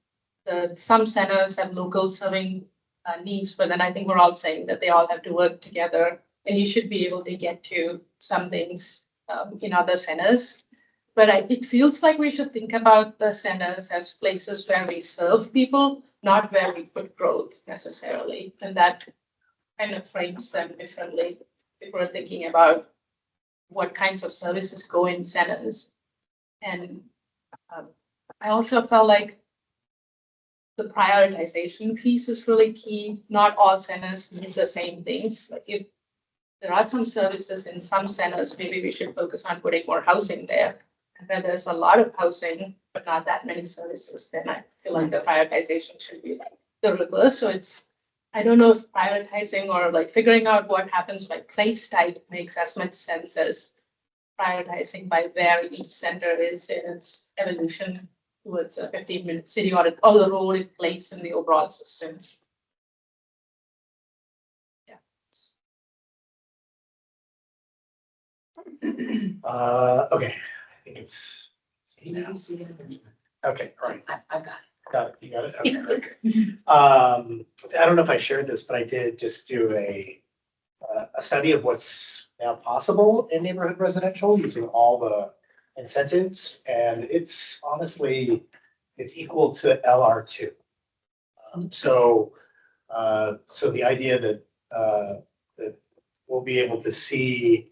some centers have local serving needs, but then I think we're all saying that they all have to work together, and you should be able to get to some things in other centers. But it feels like we should think about the centers as places where we serve people, not where we put growth necessarily. And that kind of frames them differently if we're thinking about what kinds of services go in centers. And I also felt like the prioritization piece is really key. Not all centers need the same things. Like if there are some services in some centers, maybe we should focus on putting more housing there. And where there's a lot of housing, but not that many services, then I feel like the prioritization should be like the reverse. So I don't know if prioritizing or like figuring out what happens by place type makes as much sense as prioritizing by where each center is in its evolution towards a 15-minute city, or the role it plays in the overall system. Yeah. Okay, I think it's now. Okay, all right. I've got it. Got it. You got it? Okay, okay. I don't know if I shared this, but I did just do a study of what's now possible in neighborhood residential using all the incentives, and it's honestly, it's equal to LR2. So the idea that that we'll be able to see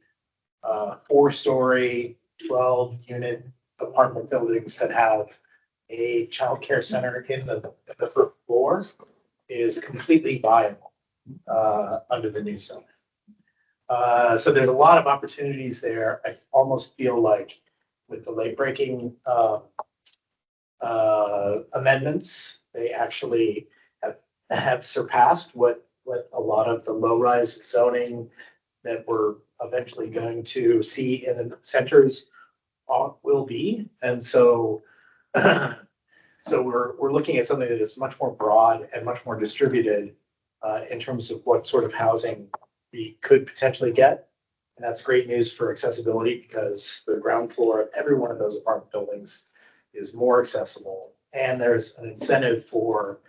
4-story, 12-unit apartment buildings that have a childcare center in the first floor is completely viable under the new zone. So there's a lot of opportunities there. I almost feel like with the late breaking amendments, they actually have surpassed what a lot of the low-rise zoning that we're eventually going to see in the centers will be. And so we're looking at something that is much more broad and much more distributed in terms of what sort of housing we could potentially get. And that's great news for accessibility, because the ground floor of every one of those apartment buildings is more accessible. And there's an incentive for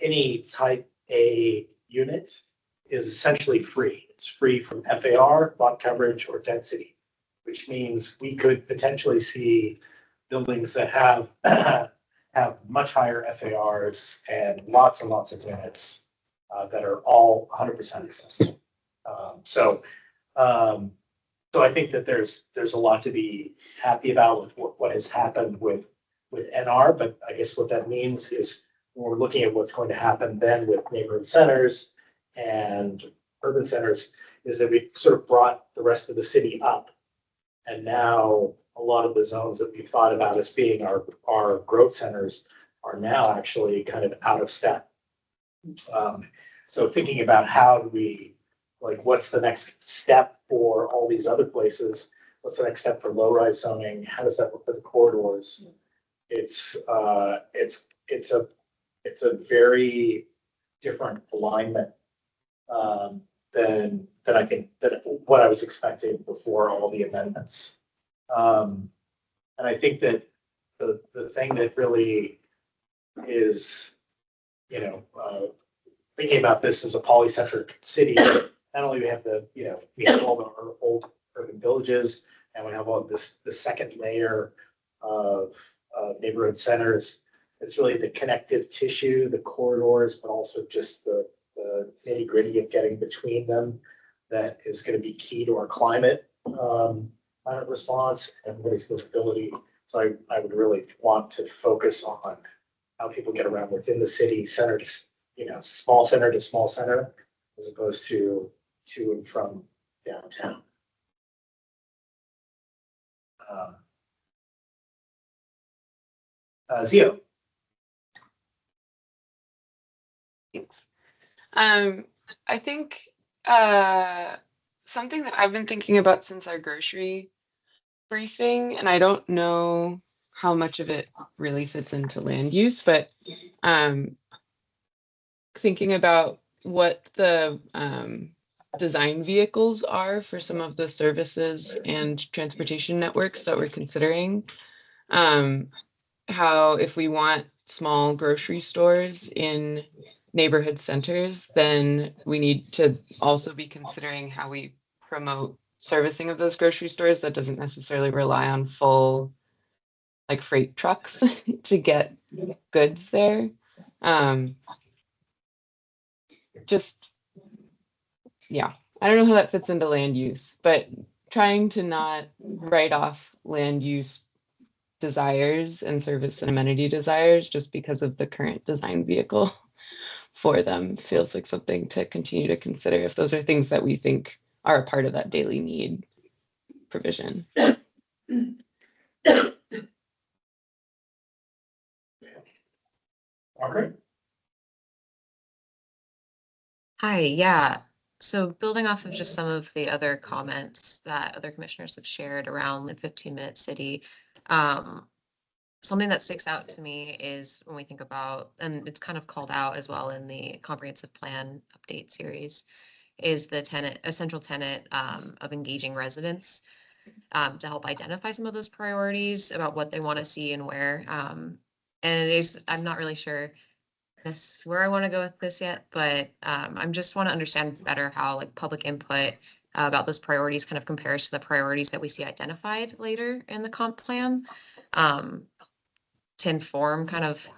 any type A unit is essentially free. It's free from FAR, lot coverage, or density, which means we could potentially see buildings that have have much higher FARs and lots of units that are all 100% accessible. So I think that there's a lot to be happy about with what has happened with NR, but I guess what that means is when we're looking at what's going to happen then with neighborhood centers and urban centers, is that we sort of brought the rest of the city up. And now a lot of the zones that we thought about as being our growth centers are now actually kind of out of step. So thinking about how do we, like, what's the next step for all these other places? What's the next step for low-rise zoning? How does that look for the corridors? It's a very different alignment than I think that what I was expecting before all the amendments. And I think that the thing that really is, thinking about this as a polycentric city, not only we have we have all the old urban villages and we have all this, the second layer of neighborhood centers. It's really the connective tissue, the corridors, but also just the nitty gritty of getting between them that is going to be key to our climate response and everybody's livability. So I would really want to focus on how people get around within the city center to, small center to small center, as opposed to and from downtown. Zio. Thanks. I think something that I've been thinking about since our grocery briefing, and I don't know how much of it really fits into land use, but thinking about what the design vehicles are for some of the services and transportation networks that we're considering. How if we want small grocery stores in neighborhood centers, then we need to also be considering how we promote servicing of those grocery stores that doesn't necessarily rely on full like freight trucks to get goods there. Just, yeah, I don't know how that fits into land use, but trying to not write off land use desires and service and amenity desires just because of the current design vehicle for them feels like something to continue to consider if those are things that we think are a part of that daily need provision. Margaret? Hi, yeah. So building off of just some of the other comments that other commissioners have shared around the 15-minute city, something that sticks out to me is when we think about, and it's kind of called out as well in the comprehensive plan update series, is the central tenet of engaging residents to help identify some of those priorities about what they want to see and where. And it is, I'm not really sure that's where I want to go with this yet, but I'm just want to understand better how like public input about those priorities kind of compares to the priorities that we see identified later in the comp plan, to inform kind of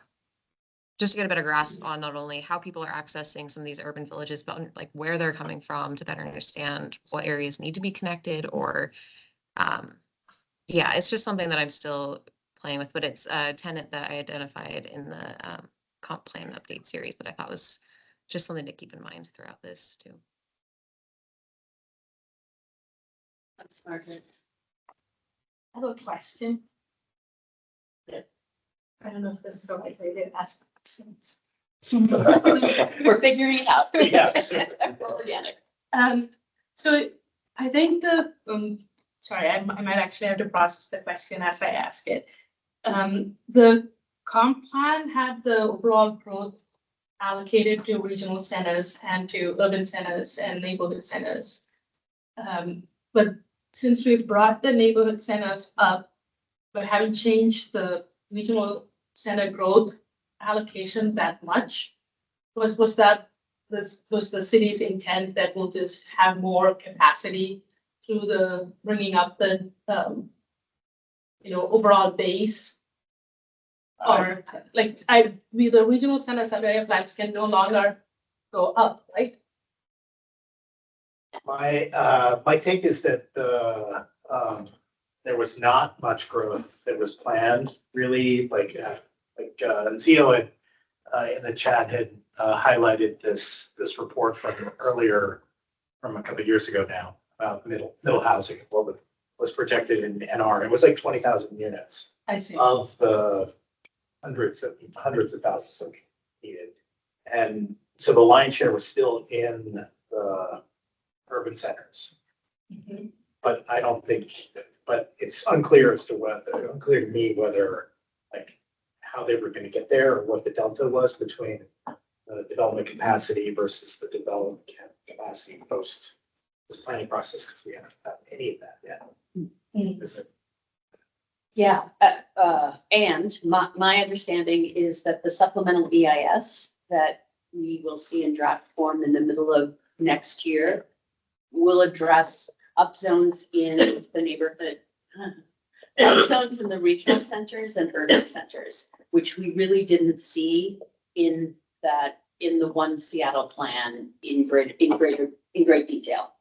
just to get a better grasp on not only how people are accessing some of these urban villages, but like where they're coming from to better understand what areas need to be connected or yeah, it's just something that I'm still playing with, but it's a tenet that I identified in the comp plan update series that I thought was just something to keep in mind throughout this too. That's Margaret. I have a question. I don't know if this is the right way to ask questions. We're figuring it out. Yeah. We're organic. So I think sorry, I might actually have to process the question as I ask it. The comp plan had the overall growth allocated to regional centers and to urban centers and neighborhood centers. But since we've brought the neighborhood centers up, but haven't changed the regional center growth allocation that much, was the city's intent that we'll just have more capacity through the bringing up the overall base? Or like the regional centers and area plans can no longer go up, right? My take is that there was not much growth that was planned, really, like Zio had in the chat had highlighted this report from a couple of years ago now about middle housing, what was projected in NR. It was like 20,000 units. I see. Of the hundreds of thousands of needed. And so the lion's share was still in the urban centers. Mm-hmm. But I don't think, but it's unclear to me whether like how they were going to get there or what the delta was between the development capacity versus the development capacity post this planning process, because we haven't done any of that yet. Mm-hmm. Is it? Yeah, and my understanding is that the supplemental EIS that we will see in draft form in the middle of next year will address up zones in the neighborhood zones in the regional centers and urban centers, which we really didn't see in the one Seattle plan in great detail.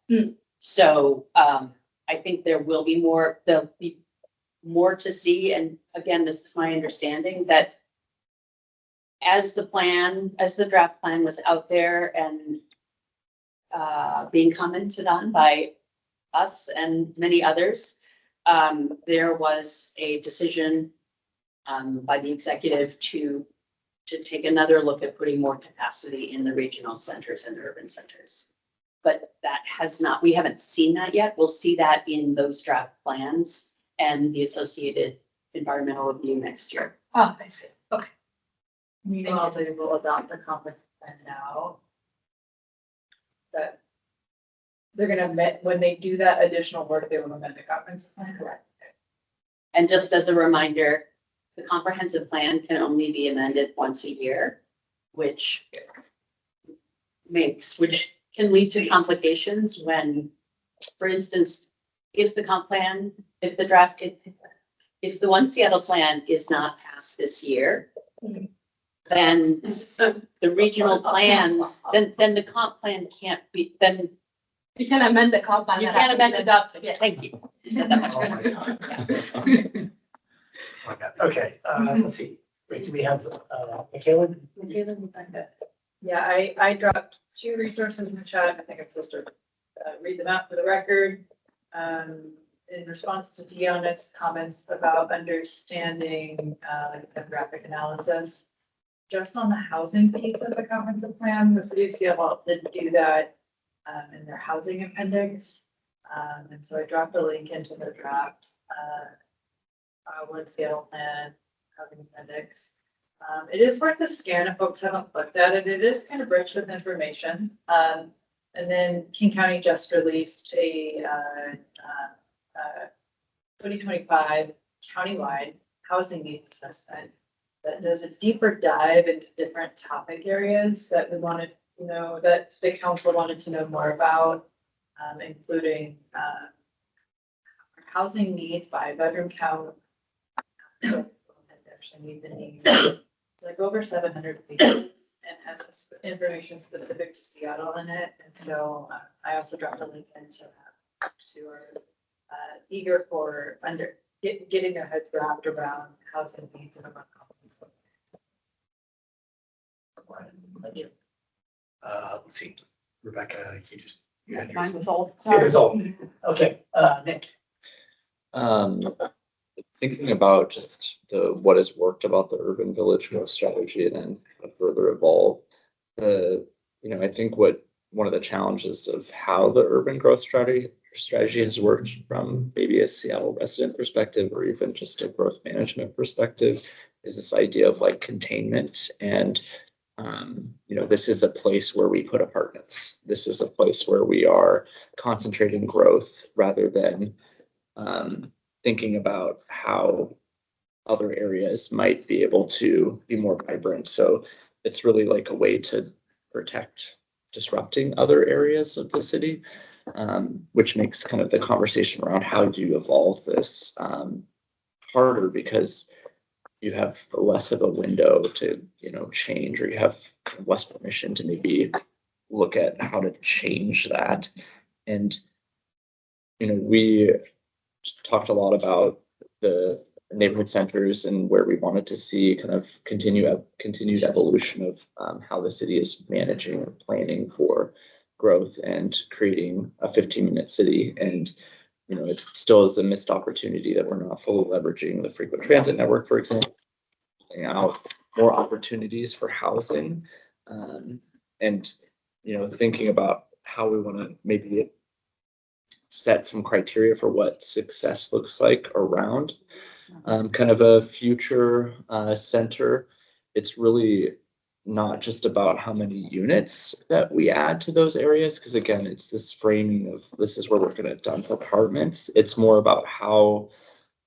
So I think there'll be more to see. And again, this is my understanding that as the draft plan was out there and being commented on by us and many others, there was a decision by the executive to take another look at putting more capacity in the regional centers and urban centers. But we haven't seen that yet. We'll see that in those draft plans and the associated environmental review next year. Oh, I see. Okay. Meanwhile, they will adopt the conference plan now. That they're gonna amend, when they do that additional work, they will amend the conference plan. Correct. And just as a reminder, the comprehensive plan can only be amended once a year, which can lead to complications when, for instance, if the one Seattle plan is not passed this year, then the regional plans, then the comp plan can't be, then You can amend the comp plan. you that can't has to be amend it. adopted. Yeah. Thank you. You said that much Oh my better. God. Oh my God. Okay, let's see. Wait, do we have, Michaela? Yeah, I dropped 2 resources in the chat. I think I'm supposed to read them out for the record. In response to Deanna's comments about understanding demographic analysis, just on the housing piece of the comprehensive plan, the city of Seattle did do that in their housing appendix. And so I dropped a link into the draft one Seattle plan housing appendix. It is worth a scan if folks haven't looked at it. It is kind of rich with information. And then King County just released a 2025 countywide housing needs assessment that does a deeper dive into different topic areas that we wanted, that the council wanted to know more about, including housing needs by bedroom count. Actually need the name. It's like over 700 pages and has information specific to Seattle in it. And so I also dropped a link into that who are eager for getting their heads wrapped around housing needs in a more comprehensive way. Let's see, Rebecca, you had Mine yours. was old. It was old. Okay, Nick. Thinking about just what has worked about the urban village growth strategy and then further evolve. I think one of the challenges of how the urban growth strategy has worked from maybe a Seattle resident perspective or even just a growth management perspective is this idea of like containment. And this is a place where we put apartments. This is a place where we are concentrating growth rather than thinking about how other areas might be able to be more vibrant. So it's really like a way to protect disrupting other areas of the city, which makes kind of the conversation around how do you evolve this harder because you have less of a window to, change, or you have less permission to maybe look at how to change that. And, we talked a lot about the neighborhood centers and where we wanted to see kind of continued evolution of how the city is managing and planning for growth and creating a 15-minute city. And, it still is a missed opportunity that we're not fully leveraging the frequent transit network, for example, out more opportunities for housing, and, thinking about how we want to maybe set some criteria for what success looks like around kind of a future center. It's really not just about how many units that we add to those areas, because again, it's this framing of this is where we're going to dump apartments. It's more about how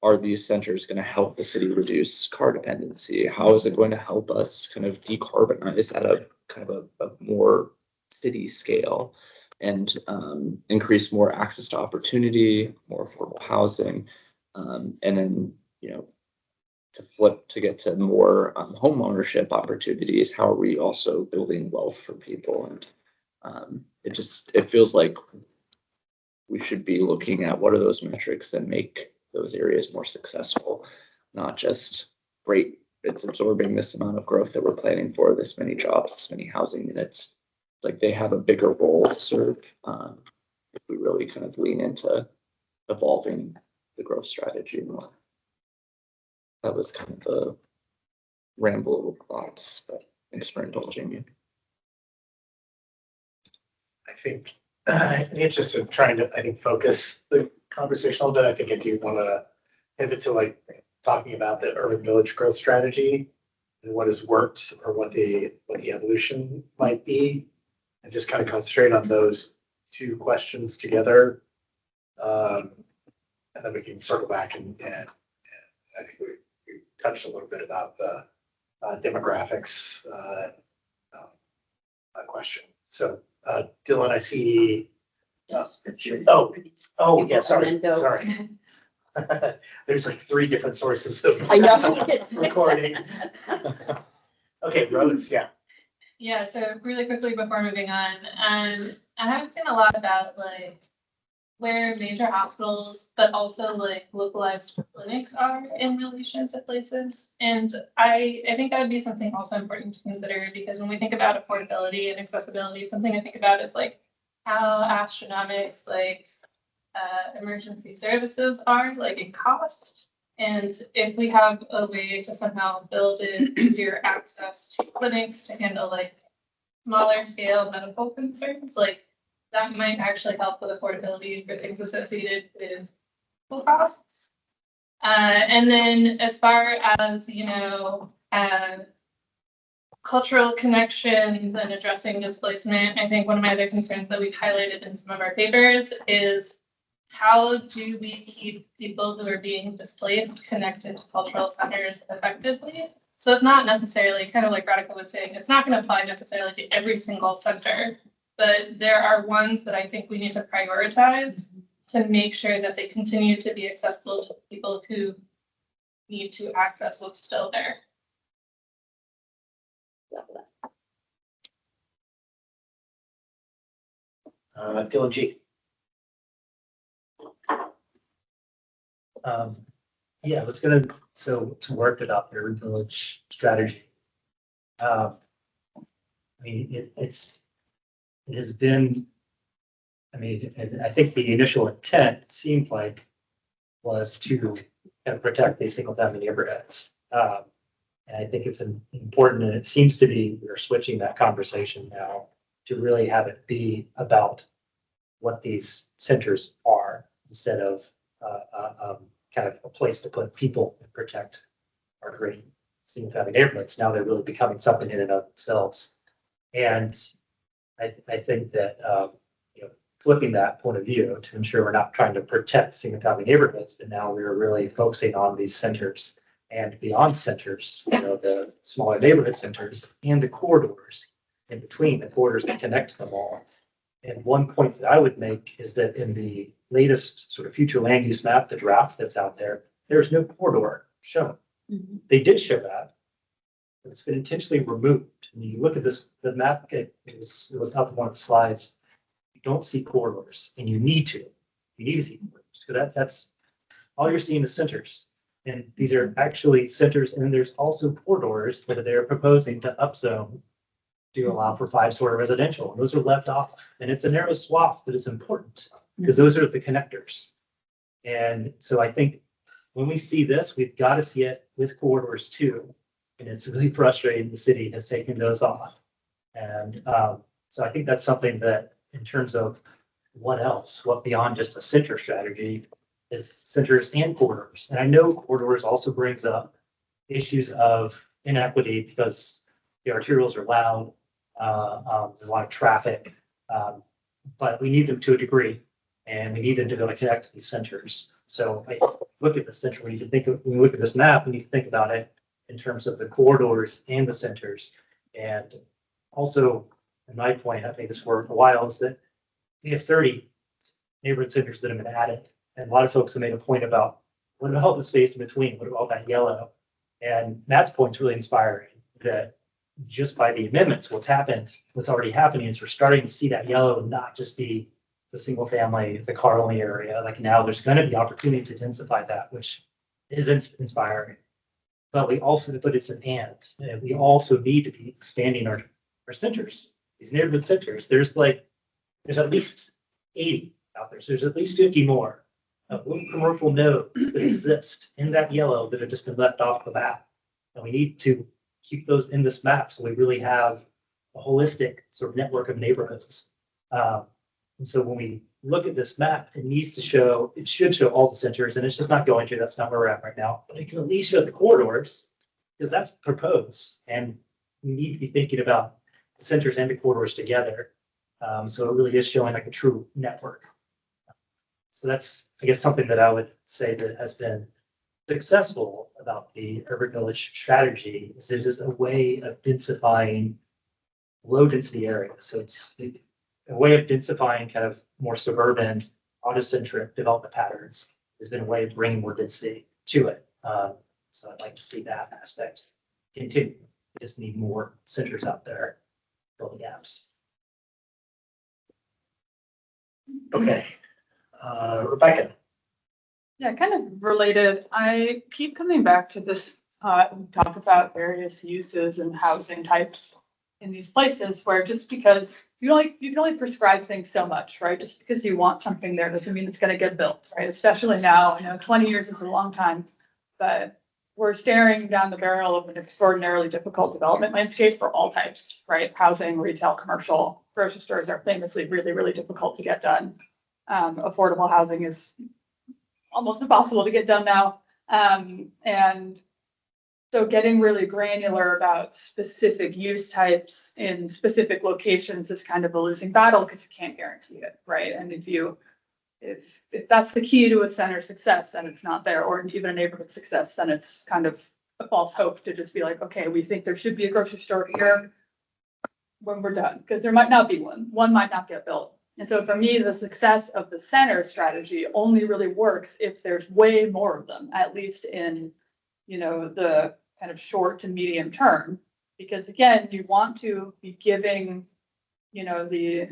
are these centers going to help the city reduce car dependency? How is it going to help us kind of decarbonize at a kind of a more city scale and increase more access to opportunity, more affordable housing? And then, to flip to get to more home ownership opportunities, how are we also building wealth for people? And it feels like we should be looking at what are those metrics that make those areas more successful, not just great, it's absorbing this amount of growth that we're planning for, this many jobs, this many housing units. It's like they have a bigger role to serve if we really kind of lean into evolving the growth strategy more. That was kind of the ramble of thoughts, but thanks for indulging me. I think, in the interest of trying to, focus the conversation a little bit, I think I do want to pivot to like talking about the urban village growth strategy and what has worked or what the evolution might be, and just kind of concentrate on those two questions together. And then we can circle back and I think we touched a little bit about the demographics question. So Dylan, I see. Oh, yeah, sorry. There's like 3 different sources of I know. recording. Okay, Rose, yeah. Yeah, so really quickly before moving on, I haven't seen a lot about like where major hospitals, but also like localized clinics are in relation to places. And I think that would be something also important to consider, because when we think about affordability and accessibility, something I think about is like how astronomical like emergency services are like in cost. And if we have a way to somehow build in easier access to clinics to handle like smaller scale medical concerns, like that might actually help with affordability for things associated with full costs. And then as far as, cultural connections and addressing displacement, I think one of my other concerns that we've highlighted in some of our papers is how do we keep people who are being displaced connected to cultural centers effectively? So it's not necessarily, kind of like Radhika was saying, it's not going to apply necessarily to every single center, but there are ones that I think we need to prioritize to make sure that they continue to be accessible to people who need to access what's still there. Dylan G. Yeah, I was gonna, to work it up, the urban village strategy. I mean, it has been, I think the initial intent seemed like was to kind of protect these single family neighborhoods. And I think it's important, and it seems to be, we're switching that conversation now to really have it be about what these centers are instead of kind of a place to put people and protect our great single family neighborhoods. Now they're really becoming something in and of themselves. And I think that flipping that point of view to ensure we're not trying to protect single family neighborhoods, but now we're really focusing on these centers and beyond centers, the smaller neighborhood centers and the corridors in between, the corridors that connect them all. And one point that I would make is that in the latest sort of future land use map, the draft that's out there, there's no corridor shown. Mm-hmm. They did show that, but it's been intentionally removed. And you look at this, the map, it was up on one of the slides. You don't see corridors, and you need to. You need to see corridors. So that's all you're seeing is centers. And these are actually centers, and then there's also corridors that they're proposing to upzone to allow for 5-story residential. And those are left off, and it's a narrow swath, but it's important because those are the connectors. And so I think when we see this, we've got to see it with corridors too. And it's really frustrating the city has taken those off. And so I think that's something that in terms of what beyond just a center strategy is centers and corridors. And I know corridors also brings up issues of inequity because the arterials are loud. There's a lot of traffic, but we need them to a degree, and we need them to be able to connect to these centers. So I look at the center, when we look at this map, we need to think about it in terms of the corridors and the centers. And also, in my point, I've made this for a while, is that we have 30 neighborhood centers that have been added. And a lot of folks have made a point about What about all the space in between? What about all that yellow? And Matt's point's really inspiring, that just by the amendments, what's already happening is we're starting to see that yellow not just be the single family, the car only area. Like now there's going to be opportunity to densify that, which is inspiring. But it's an and we also need to be expanding our centers, these neighborhood centers. There's at least 80 out there. So there's at least 50 more little commercial nodes that exist in that yellow that have just been left off the map. And we need to keep those in this map so we really have a holistic sort of network of neighborhoods. And so when we look at this map, it should show all the centers, and it's just not going to. That's not where we're at right now. But it can at least show the corridors, because that's proposed. And we need to be thinking about the centers and the corridors together. So it really is showing like a true network. So that's, I guess, something that I would say that has been successful about the urban village strategy is it is a way of densifying low density areas. So it's a way of densifying kind of more suburban, autocentric development patterns has been a way of bringing more density to it. So I'd like to see that aspect continue. We just need more centers out there, fill the gaps. Okay. Rebecca. Yeah, kind of related. I keep coming back to this, we talk about various uses and housing types in these places where just because you can only prescribe things so much, right? Just because you want something there doesn't mean it's going to get built, right? Especially now, I know 20 years is a long time, but we're staring down the barrel of an extraordinarily difficult development landscape for all types, right? Housing, retail, commercial, grocery stores are famously really, really difficult to get done. Affordable housing is almost impossible to get done now. And so getting really granular about specific use types in specific locations is kind of a losing battle because you can't guarantee it, right? And if that's the key to a center success and it's not there, or even a neighborhood success, then it's kind of a false hope to just be like, okay, we think there should be a grocery store here when we're done, because there might not be one. One might not get built. And so for me, the success of the center strategy only really works if there's way more of them, at least in, the kind of short to medium term. Because again, you want to be giving, the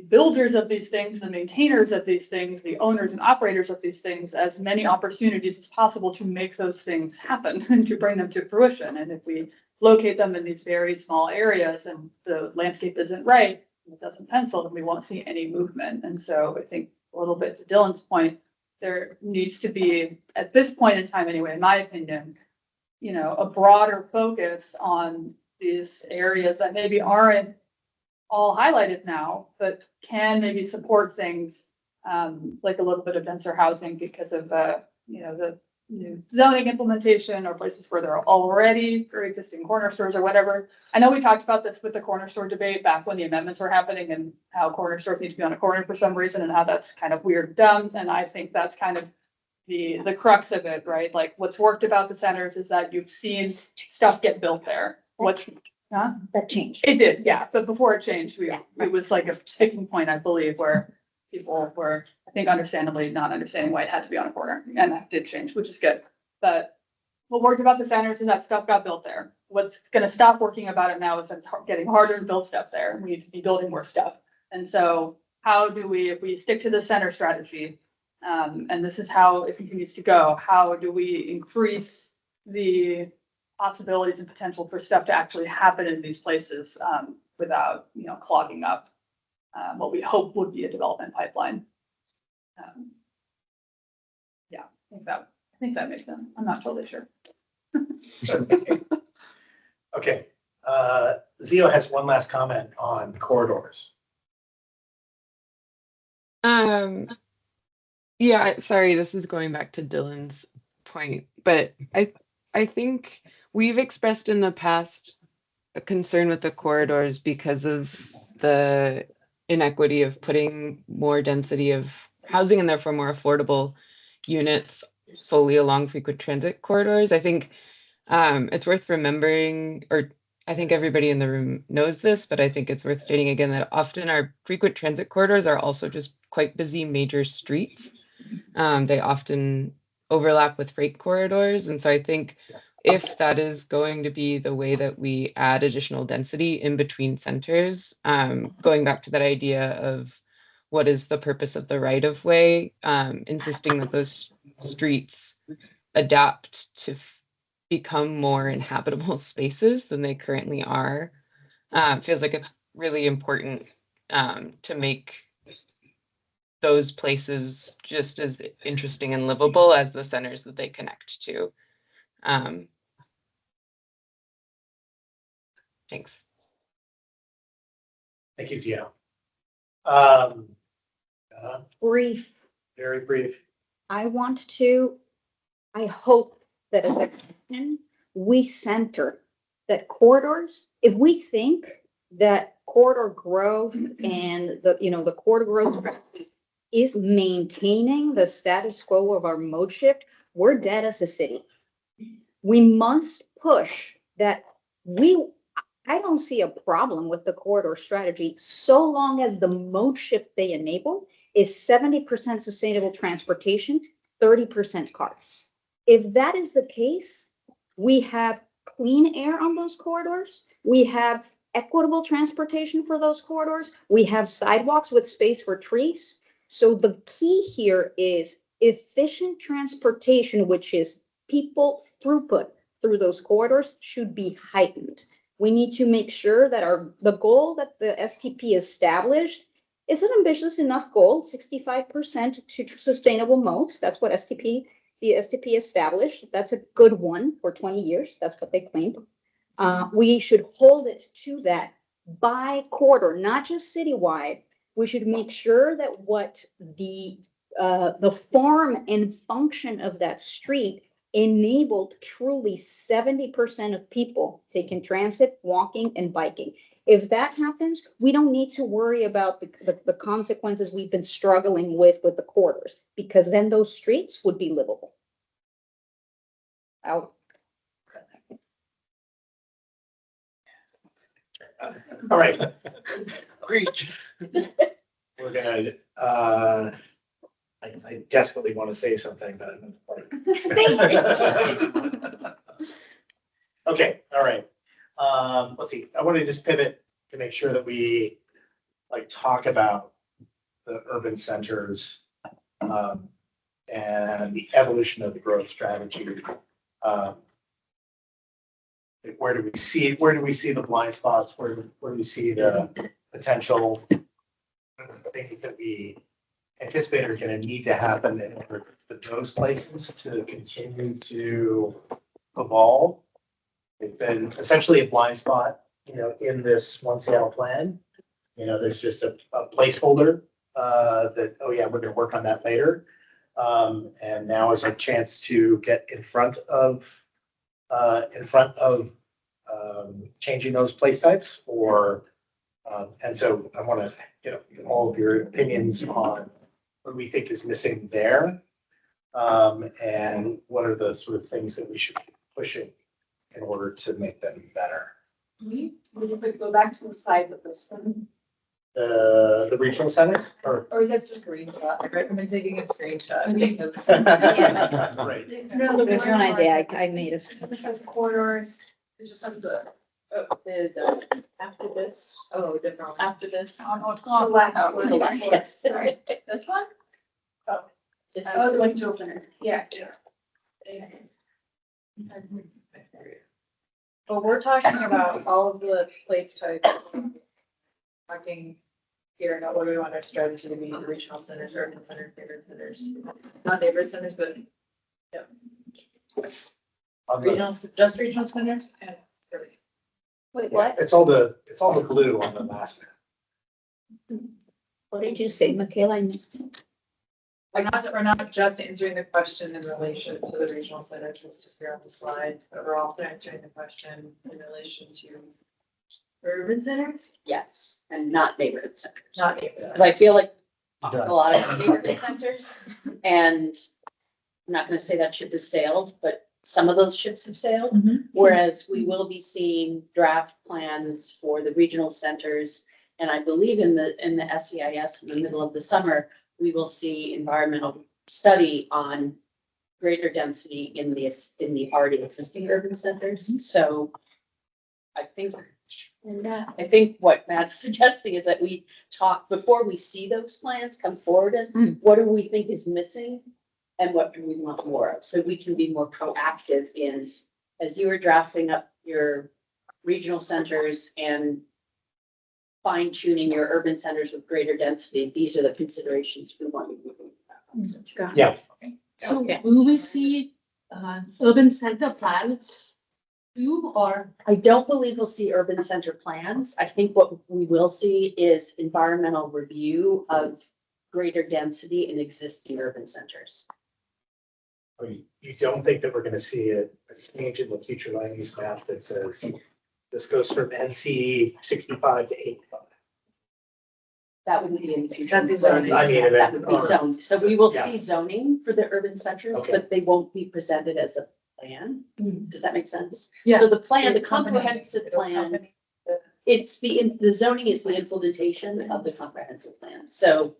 builders of these things, the maintainers of these things, the owners and operators of these things as many opportunities as possible to make those things happen and to bring them to fruition. And if we locate them in these very small areas and the landscape isn't right, it doesn't pencil, then we won't see any movement. And so I think a little bit to Dylan's point, there needs to be, at this point in time anyway, in my opinion, a broader focus on these areas that maybe aren't all highlighted now, but can maybe support things like a little bit of denser housing because of the new zoning implementation, or places where there are already existing corner stores or whatever. I know we talked about this with the corner store debate back when the amendments were happening and how corner stores need to be on a corner for some reason and how that's kind of weird, dumb. And I think that's kind of the crux of it, right? Like what's worked about the centers is that you've seen stuff get built there. That changed. It did, yeah. But before it changed, it was like a sticking point, I believe, where people were, I think, understandably not understanding why it had to be on a corner. And that did change, which is good. But what worked about the centers is that stuff got built there. What's going to stop working about it now is that it's getting harder to build stuff there. We need to be building more stuff. And so how do we, if we stick to the center strategy, and this is how it continues to go, how do we increase the possibilities and potential for stuff to actually happen in these places without, clogging up what we hope would be a development pipeline. Yeah, I think that makes sense. I'm not totally sure. Okay. Zio has one last comment on corridors. Yeah, sorry, this is going back to Dylan's point, but I think we've expressed in the past a concern with the corridors because of the inequity of putting more density of housing and therefore more affordable units solely along frequent transit corridors. I think it's worth remembering, or I think everybody in the room knows this, but I think it's worth stating again that often our frequent transit corridors are also just quite busy major streets. They often overlap with freight corridors. And so I think if that is going to be the way that we add additional density in between centers, going back to that idea of what is the purpose of the right of way, insisting that those streets adapt to become more inhabitable spaces than they currently are, feels like it's really important to make those places just as interesting and livable as the centers that they connect to. Thanks. Thank you, Zia. Brief. Very brief. I hope that as a commission, we center that corridors, if we think that corridor growth and the corridor growth is maintaining the status quo of our mode shift, we're dead as a city. We must push that. I don't see a problem with the corridor strategy so long as the mode shift they enable is 70% sustainable transportation, 30% cars. If that is the case, we have clean air on those corridors. We have equitable transportation for those corridors. We have sidewalks with space for trees. So the key here is efficient transportation, which is people throughput through those corridors, should be heightened. We need to make sure that the goal that the STP established is an ambitious enough goal, 65% to sustainable modes. That's what the STP established. That's a good one for 20 years. That's what they claimed. We should hold it to that by corridor, not just citywide. We should make sure that what the form and function of that street enabled truly 70% of people taking transit, walking, and biking. If that happens, we don't need to worry about the consequences we've been struggling with the corridors, because then those streets would be livable. All right. Preach. We're gonna, I desperately want to say something, but okay, all right. Let's see. I want to just pivot to make sure that we talk about the urban centers and the evolution of the growth strategy. Where do we see the blind spots? Where do we see the potential things that we anticipate are going to need to happen in order for those places to continue to evolve? It's been essentially a blind spot, in this One Seattle plan. There's just a placeholder that, oh yeah, we're going to work on that later. And now is our chance to get in front of changing those place types, and so I want to get all of your opinions on what we think is missing there, and what are the sort of things that we should be pushing in order to make them better. Would you go back to the slide with this one? The regional centers, or is that just a screenshot? I recommend taking a screenshot. right. There's one idea I made. It says corridors. It just has after this. Oh, different. After this. The last one. The last, yes. Sorry. This one? Oh. The regional center. Yeah. But we're talking about all of the place types. Talking here about what do we want our strategy to be, the regional centers, urban centers, neighborhood centers, not neighborhood centers, but Yes. just regional centers and. Wait, what? It's all the blue on the last map. What did you say, Michaela? I missed it. We're not just answering the question in relation to the regional centers as to here on the slide, but we're also answering the question in relation to urban centers. Yes, and not neighborhood centers. Not neighborhood. Because I feel like a lot of neighborhood centers, and I'm not going to say that ship has sailed, but some of those ships have sailed. Whereas we will be seeing draft plans for the regional centers, and I believe in the SEIS in the middle of the summer, we will see environmental study on greater density in the already existing urban centers. So I think what Matt's suggesting is that we talk before we see those plans come forward and what do we think is missing and what do we want more of? So we can be more proactive in, as you are drafting up your regional centers and fine tuning your urban centers with greater density, these are the considerations we want to move. Yeah. So Okay. will we see urban center plans too, or? I don't believe we'll see urban center plans. I think what we will see is environmental review of greater density in existing urban centers. Or you don't think that we're gonna see a change in the future land use map that says this goes from NC 65 to 85? That wouldn't be in the future. That'd be zoning. I mean, That would be zoned. So we will Yeah. see zoning for the urban centers, Okay. but they won't be presented as a plan. Does that make sense? Yeah. So the plan, the comprehensive plan, it's the zoning is the implementation of the comprehensive plan. So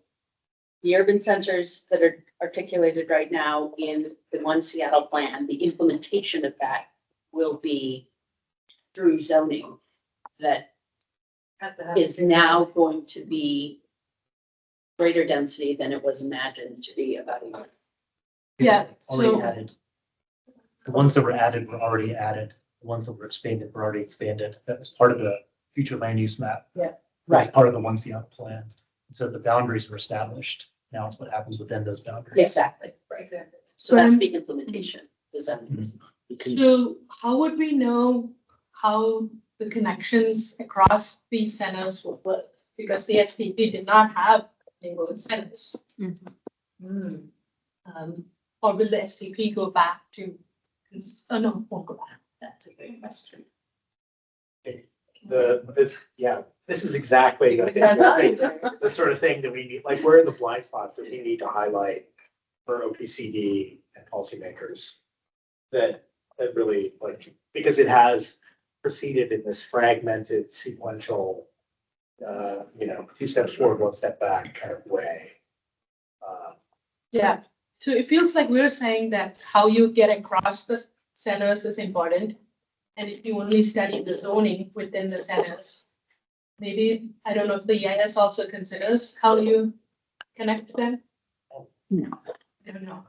the urban centers that are articulated right now in the One Seattle plan, the implementation of that will be through zoning that is now going to be greater density than it was imagined to be about a year. Yeah, Already so- added. The ones that were added were already added. The ones that were expanded were already expanded. That was part of the future land use map. Yeah. That Right. was part of the One Seattle plan. So the boundaries were established. Now it's what happens within those boundaries. Exactly. Right. So that's the implementation, the zoning. So how would we know how the connections across these centers will work? Because the STP did not have neighborhood centers. Or will the STP go back to, no, won't go back. That's a great question. This is exactly the sort of thing that we need, like, where are the blind spots that we need to highlight for OPCD and policymakers? That really, like, because it has proceeded in this fragmented sequential, 2 steps forward, 1 step back kind of way. Yeah, so it feels like we're saying that how you get across the centers is important. And if you only study the zoning within the centers, maybe, I don't know if the EIS also considers how you connect them. No. I don't know.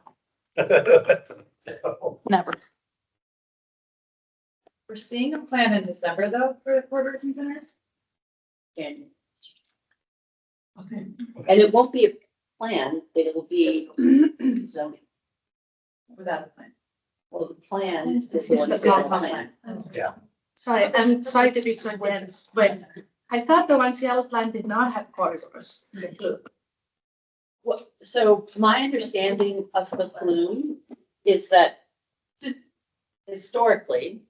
Never. We're seeing a plan in December though for corridors and centers. And Okay. and it won't be a plan, it will be zoning. Without a plan. Well, the plan is It's the one the that's in the comp plan. Yeah. Sorry, I'm sorry to be so dense, but I thought the One Seattle plan did not have corridors in the blue. Well, so my understanding of the plume is that historically,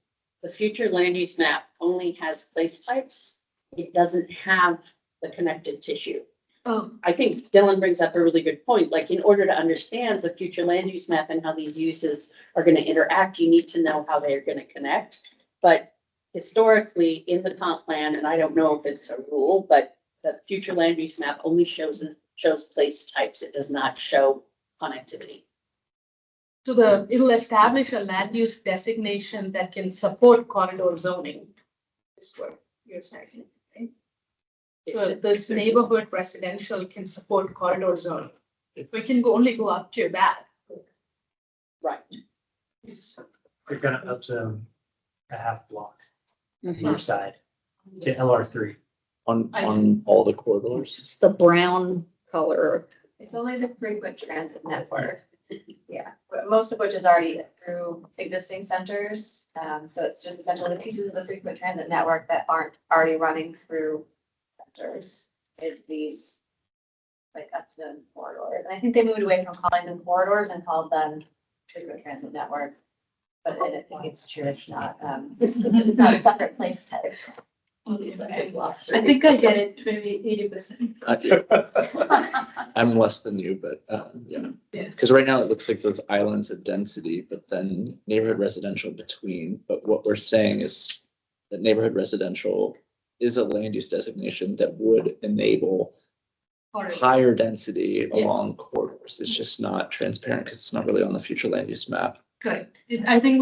the future land use map only has place types. It doesn't have the connective tissue. Oh, I think Dylan brings up a really good point. Like, in order to understand the future land use map and how these uses are going to interact, you need to know how they are going to connect. But historically, in the comp plan, and I don't know if it's a rule, but the future land use map only shows place types. It does not show connectivity. so it'll establish a land use designation that can support corridor zoning. Is what you're saying, right? So this neighborhood residential can support corridor zoning. We can only go up to that. Right. They're gonna upzone a half block Mhm. either side to LR3. On I all the corridors. It's the brown color. It's only the frequent transit network. Yeah, but most of which is already through existing centers. So it's just essentially the pieces of the frequent transit network that aren't already running through centers is these like upzone corridors. And I think they moved away from calling them corridors and called them frequent transit network. But I don't think it's true. It's not, it's not a separate place type. I think I get it, maybe 80%. I'm less than you, but yeah. Yeah. Because right now it looks like there's islands of density, but then neighborhood residential between. But what we're saying is that neighborhood residential is a land use designation that would enable higher density along corridors. It's just not transparent because it's not really on the future land use map. Correct. I think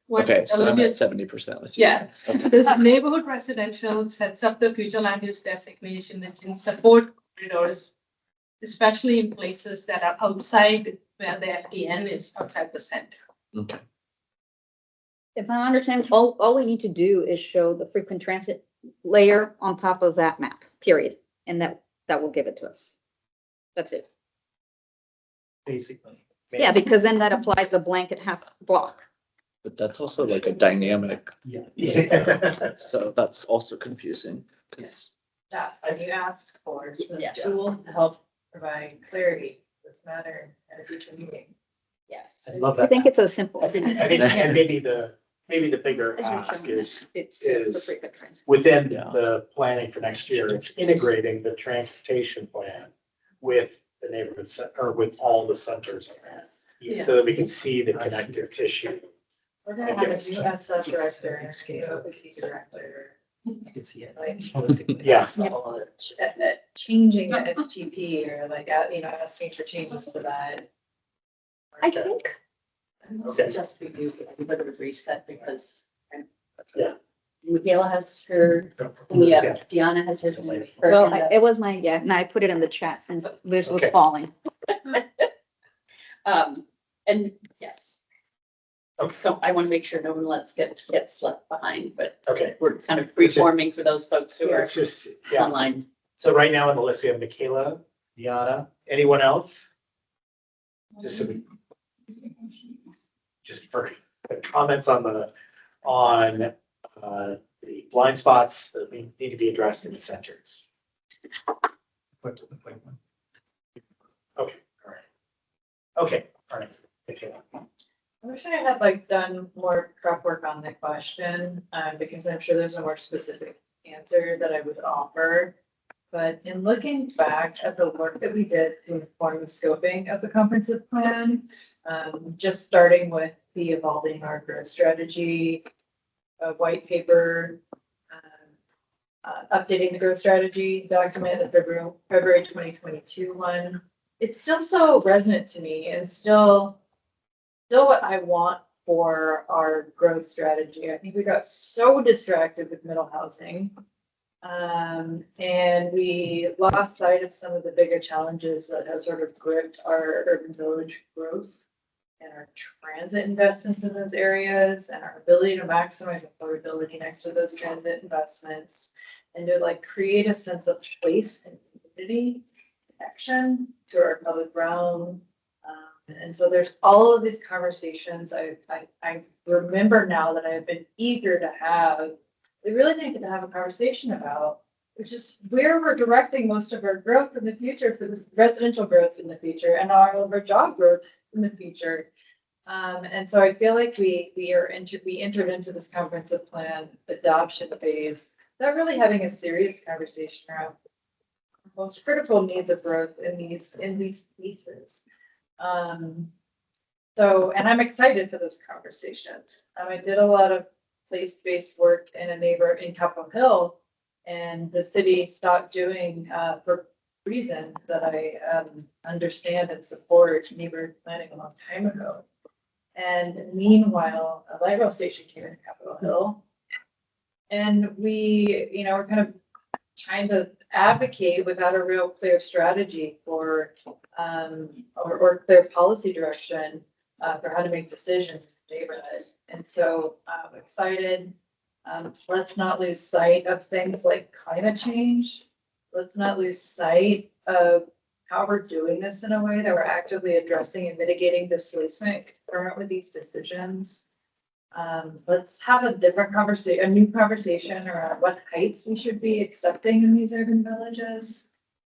what Okay, so I'm Olivia- at 70% with you. Yeah, Okay. this neighborhood residential sets up the future land use designation that can support corridors, especially in places that are outside where the FDN is outside the center. Okay. If I understand, all we need to do is show the frequent transit layer on top of that map, period. And that will give it to us. That's it. Basically. Yeah, because then that applies the blanket half block. But that's also like a dynamic. Yeah. So that's also confusing because Yeah, and you asked for some Yes. tools to help provide clarity in this matter at a future meeting. Yes. I love I that. think it's so simple. I think, and maybe the bigger As you're ask showing is, It's just the is frequent transit. within Yeah. the planning for next year, it's integrating the transportation plan with the neighborhood or with all the centers. Yes. So that we can see the connective tissue. We're gonna have a new SF director and a OPC director. I can see it. Like, Holistically. Yeah. changing the STP or like, asking for changes to that. I think, Just we do a bit of a reset because. Yeah. Michaela has her, yeah, Deanna has her. well, it was my, yeah, and I put it in the chat since Liz was Okay. falling. And yes. Okay. So I want to make sure no one gets left behind, but Okay, we're kind of reforming for those folks who are it's just, yeah. online. So right now on the list, we have Michaela, Diana, anyone else? Just so we, just for the comments on the blind spots that we need to be addressed in the centers. Put to the point one. Okay, all right. Okay, all right. Okay. I wish I had done more prep work on the question, because I'm sure there's a more specific answer that I would offer. But in looking back at the work that we did to inform the scoping of the comprehensive plan, just starting with the evolving our growth strategy, white paper, updating the growth strategy document, the February 2022 one, it's still so resonant to me and still what I want for our growth strategy. I think we got so distracted with middle housing. And we lost sight of some of the bigger challenges that have sort of gripped our urban village growth and our transit investments in those areas and our ability to maximize affordability next to those transit investments and to create a sense of place and community connection to our public realm. And so there's all of these conversations I remember now that I've been eager to have. We really need to have a conversation about, which is where we're directing most of our growth in the future for this residential growth in the future and all of our job growth in the future. And so I feel like we entered into this comprehensive plan adoption phase without really having a serious conversation around the most critical needs of growth in these pieces. And I'm excited for those conversations. I did a lot of place-based work in Capitol Hill, and the city stopped doing for reasons that I understand and support neighborhood planning a long time ago. And meanwhile, a light rail station came in Capitol Hill, and we're kind of trying to advocate without a real clear strategy for or clear policy direction for how to make decisions in the neighborhood. And so I'm excited. Let's not lose sight of things like climate change. Let's not lose sight of how we're doing this in a way that we're actively addressing and mitigating displacement current with these decisions. Let's have a different conversation, a new conversation around what heights we should be accepting in these urban villages.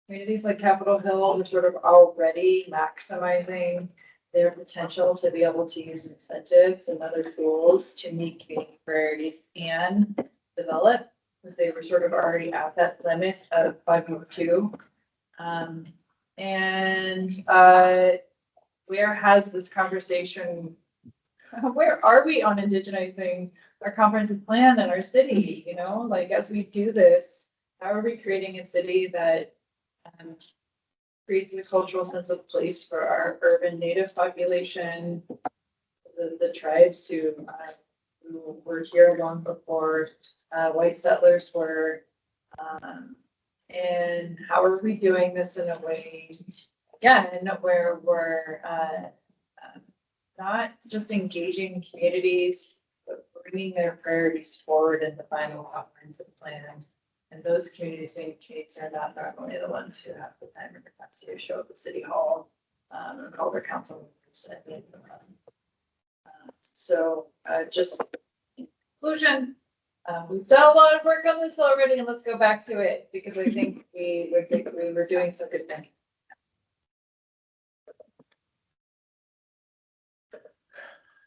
Communities like Capitol Hill are sort of already maximizing their potential to be able to use incentives and other tools to meet community priorities and develop, because they were sort of already at that limit of 502. Where has this conversation? Where are we on indigenizing our comprehensive plan in our city? As we do this, how are we creating a city that creates a cultural sense of place for our urban native population, the tribes who were here long before white settlers were. And how are we doing this in a way, again, where we're not just engaging communities, but bringing their priorities forward in the final comprehensive plan. And those communities are not normally the ones who have the time or capacity to show up at City Hall and call their council members. So just in conclusion, we've done a lot of work on this already, and let's go back to it because I think we were doing some good things.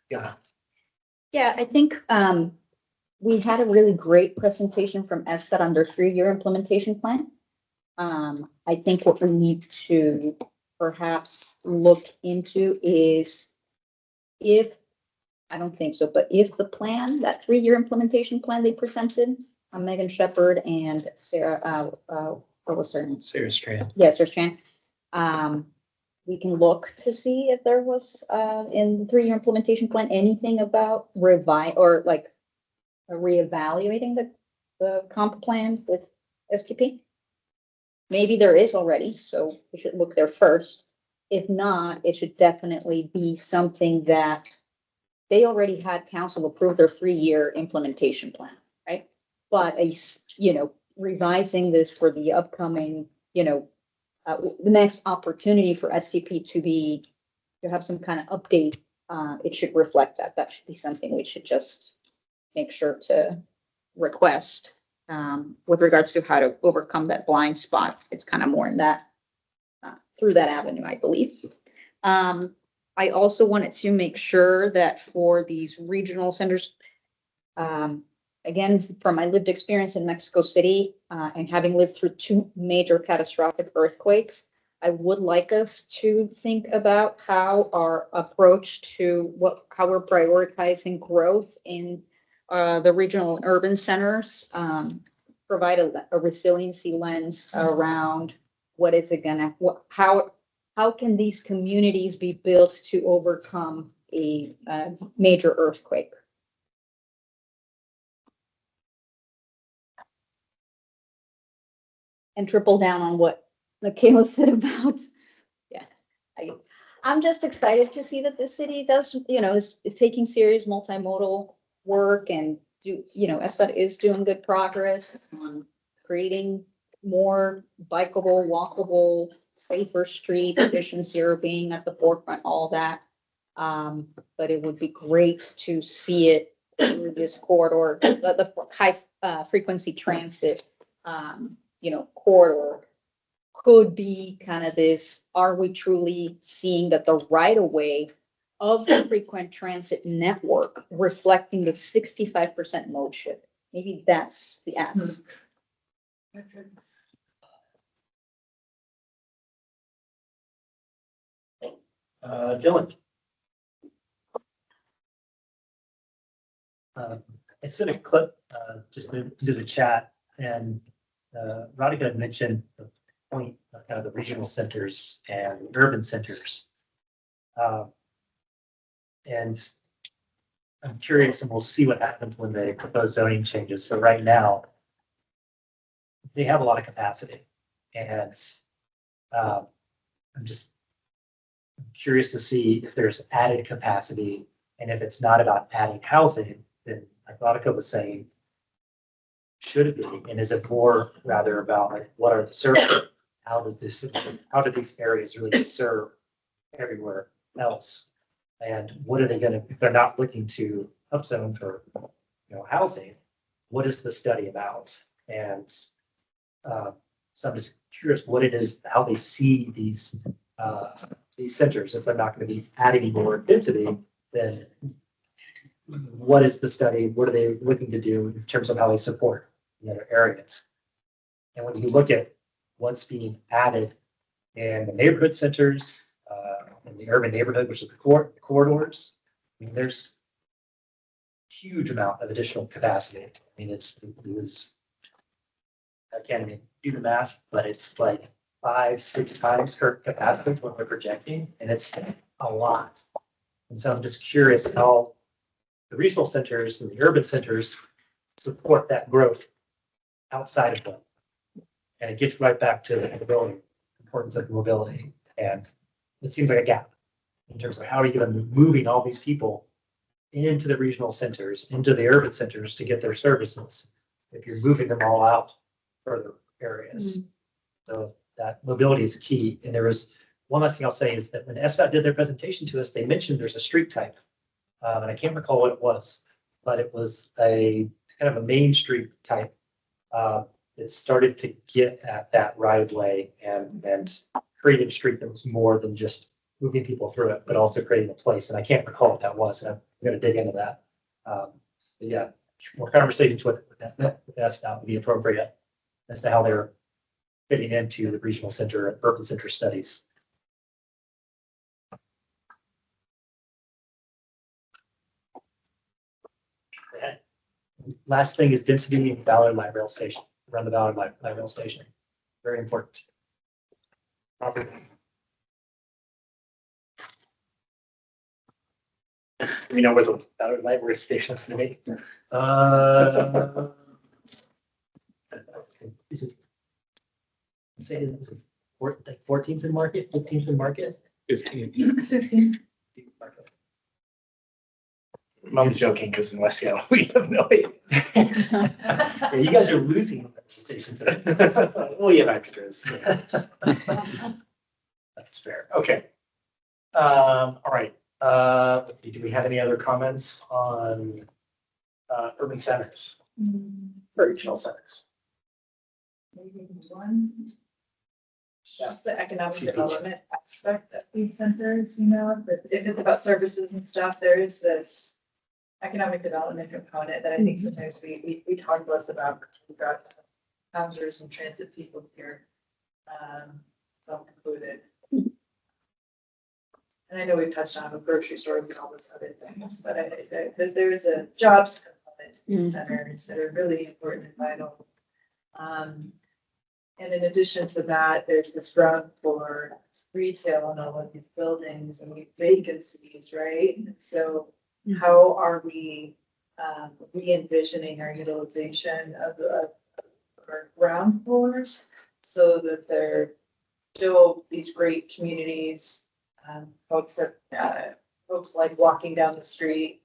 Yeah. Yeah, I think we had a really great presentation from ESSET on their 3-year implementation plan. I think what we need to perhaps look into is I don't think so, but if the plan, that 3-year implementation plan they presented, Megan Shepherd and Sarah, what was her name? Sarah Strand. Yeah, Sarah Strand. We can look to see if there was in the 3-year implementation plan anything about reevaluating the comp plan with STP. Maybe there is already, so we should look there first. If not, it should definitely be something that they already had council approve their 3-year implementation plan, right? But revising this for the upcoming, the next opportunity for SCP to have some kind of update, it should reflect that. That should be something we should just make sure to request with regards to how to overcome that blind spot. It's kind of more in that through that avenue, I believe. I also wanted to make sure that for these regional centers, again, from my lived experience in Mexico City and having lived through 2 major catastrophic earthquakes, I would like us to think about how our approach to how we're prioritizing growth in the regional and urban centers, provide a resiliency lens around what is it gonna, how can these communities be built to overcome a major earthquake? And triple down on what Michaela said about, yeah, I'm just excited to see that the city does, is taking serious multimodal work and ESSA is doing good progress on creating more bikeable, walkable, safer street, efficient zero being at the forefront, all that. But it would be great to see it through this corridor, the high frequency transit, corridor could be kind of this, are we truly seeing that the right of way of the frequent transit network reflecting the 65% mode shift? Maybe that's the ask. Dylan. I sent a clip just into the chat, and Radhika had mentioned the point of kind of the regional centers and urban centers. And I'm curious, and we'll see what happens when they propose zoning changes. But right now, they have a lot of capacity, and I'm just curious to see if there's added capacity, and if it's not about adding housing, then like Radhika was saying, should it be, and is it more rather about like what are the services? How do these areas really serve everywhere else? And what are they going to, if they're not looking to upzone for housing, what is the study about? And so I'm just curious what it is, how they see these centers. If they're not going to be adding more density, then what is the study? What are they looking to do in terms of how they support the other areas? And when you look at what's being added in the neighborhood centers, in the urban neighborhood, which is the corridors, I mean, there's a huge amount of additional capacity. I mean, it was, I can't even do the math, but it's like 5-6 times current capacity what they're projecting, and it's a lot. And so I'm just curious how the regional centers and the urban centers support that growth outside of them. And it gets right back to the mobility, importance of mobility. And it seems like a gap in terms of how are you going to be moving all these people into the regional centers, into the urban centers to get their services if you're moving them all out further areas. So that mobility is key. And there was one last thing I'll say is that when SDOT did their presentation to us, they mentioned there's a street type. And I can't recall what it was, but it was a kind of a main street type. It started to get at that right of way and creating a street that was more than just moving people through it, but also creating a place. And I can't recall what that was. And I'm going to dig into that. But yeah, more conversations with SDOT would be appropriate as to how they're fitting into the regional center and urban center studies. Last thing is density in Ballard Light Rail Station, around the Ballard Light Rail Station. Very important. We know where the Ballard Light Rail Station is going to be. Is it, say, is it 14th and Market, 15th and Market? 15. I'm joking because in West Seattle, we have no idea. Yeah, you guys are losing stations. We have extras. That's fair. Okay. All right. Do we have any other comments on urban centers, regional centers? Maybe one. Just the economic development aspect of these centers, you know, if it's about services and stuff, there is this economic development component that I think sometimes we talk less about. We've got housers and transit people here, self included. And I know we've touched on the grocery stores and all this other things, but because there is a jobs component to centers that are really important and vital. And in addition to that, there's this ground floor retail in all of these buildings and vacancies, right? So how are we re-envisioning our utilization of our ground floors so that they're still these great communities, folks like walking down the street,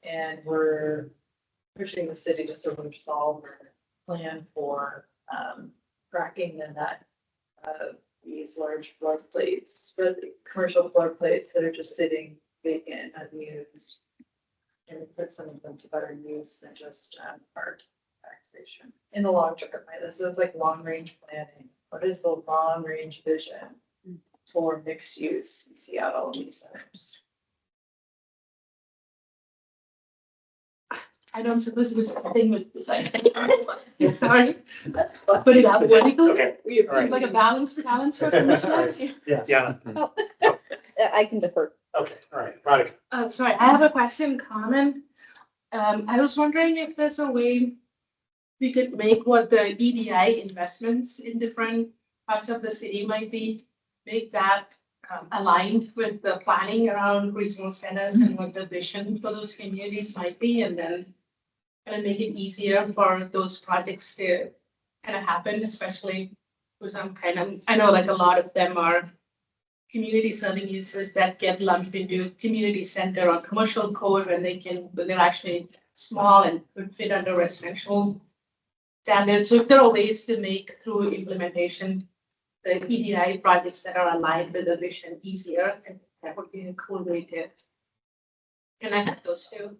and we're pushing the city to sort of solve or plan for cracking and that these large floor plates, commercial floor plates that are just sitting vacant, unused, and put some of them to better use than just art activation in the long term. Right? This is like long range planning. What is the long range vision for mixed use in Seattle and these centers? I don't suppose it was something with design. Sorry, put it out vertical. Okay. All right. Like a balance for commissioners. Yeah. I can defer. Okay. All right. Veronica. Sorry, I have a question, comment. I was wondering if there's a way we could make what the EDI investments in different parts of the city might be, make that aligned with the planning around regional centers and what the vision for those communities might be, and then kind of make it easier for those projects to kind of happen, especially because I know like a lot of them are community serving uses that get lumped into community center or commercial code when they're actually small and could fit under residential standards. So if there are ways to make through implementation the EDI projects that are aligned with the vision easier, and that would be a cool way to connect those two.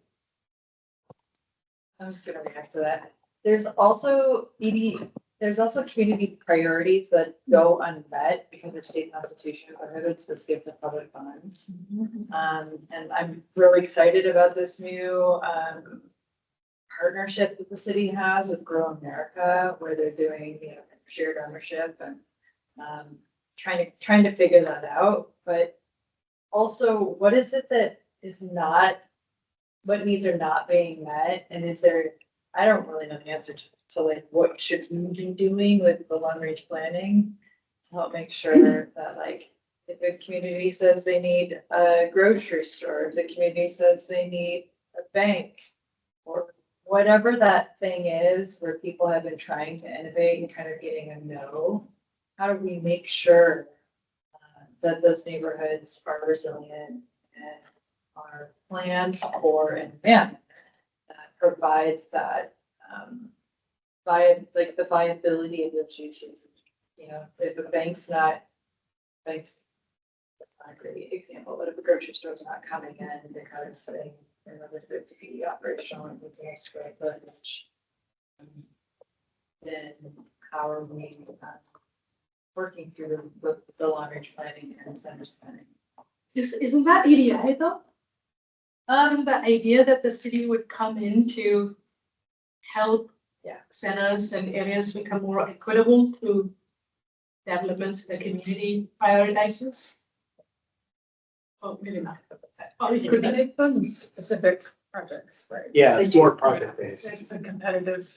I'm just gonna react to that. There's also community priorities that go unmet because of state constitution prohibits the skip of public funds. And I'm really excited about this new partnership that the city has with Grow America, where they're doing shared ownership and trying to figure that out. But also, what is it that is not, what needs are not being met? And is there, I don't really know the answer to So like, what should we be doing with the long range planning to help make sure that like, if a community says they need a grocery store, if the community says they need a bank, or whatever that thing is where people have been trying to innovate and kind of getting a no, how do we make sure that those neighborhoods are resilient and are planned for in advance that provides that like the viability of those uses. You know, if a bank's not, bank's that's not a great example, but if a grocery store's not coming in because they in order for it to be operational and it's a square footage, then how are we working through the long range planning and centers planning? Isn't that EDI though? Isn't the idea that the city would come in to help centers and areas become more equitable through developments the community prioritizes? Oh, maybe not. Oh, it could be. They fund specific projects, right? Yeah, it's more project based. It's a competitive.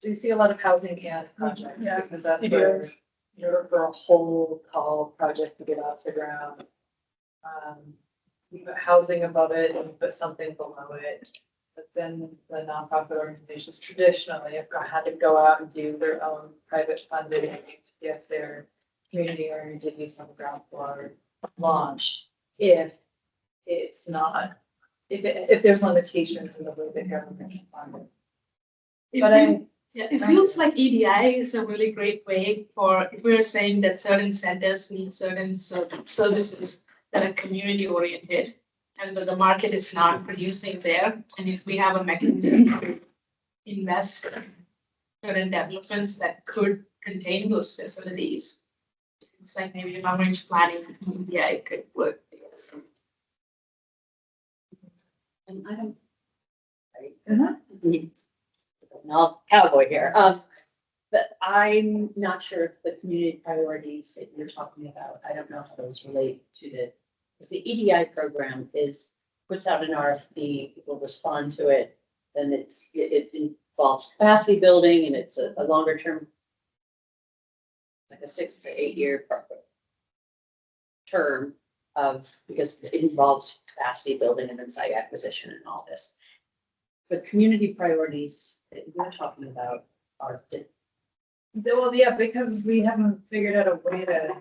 Do you see a lot of housing can projects? Yeah. Because that's where you're for a whole tall project to get off the ground. You put housing above it and you put something below it. But then the nonprofit organizations traditionally have had to go out and do their own private funding to get their community oriented use on the ground floor launched. If it's not, if there's limitations in the way the government can fund it. But it feels like EDI is a really great way for, if we're saying that certain centers need certain services that are community oriented and that the market is not producing there. And if we have a mechanism to invest in certain developments that could contain those facilities, it's like maybe long range planning, EDI could work. And I don't. No cowboy here. But I'm not sure if the community priorities that you're talking about, I don't know how those relate to because the EDI program puts out an RFP, people respond to it, then it involves capacity building and it's a longer term, like a 6 to 8 year term because it involves capacity building and then site acquisition and all this. The community priorities that you're talking about are different. well, yeah, because we haven't figured out a way to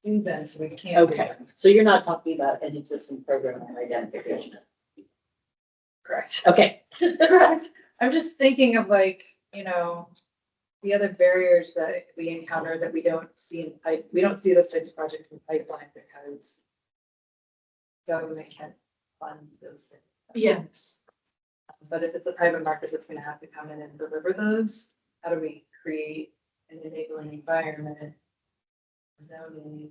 do that, so we can't. Okay, so you're not talking about an existing program of identification. Correct. Okay. Correct. I'm just thinking of like, you know, the other barriers that we encounter that we don't see we don't see those types of projects in pipeline because government can't fund those things. Yes. But if it's a private market that's gonna have to come in and deliver those, how do we create an enabling environment, zoning,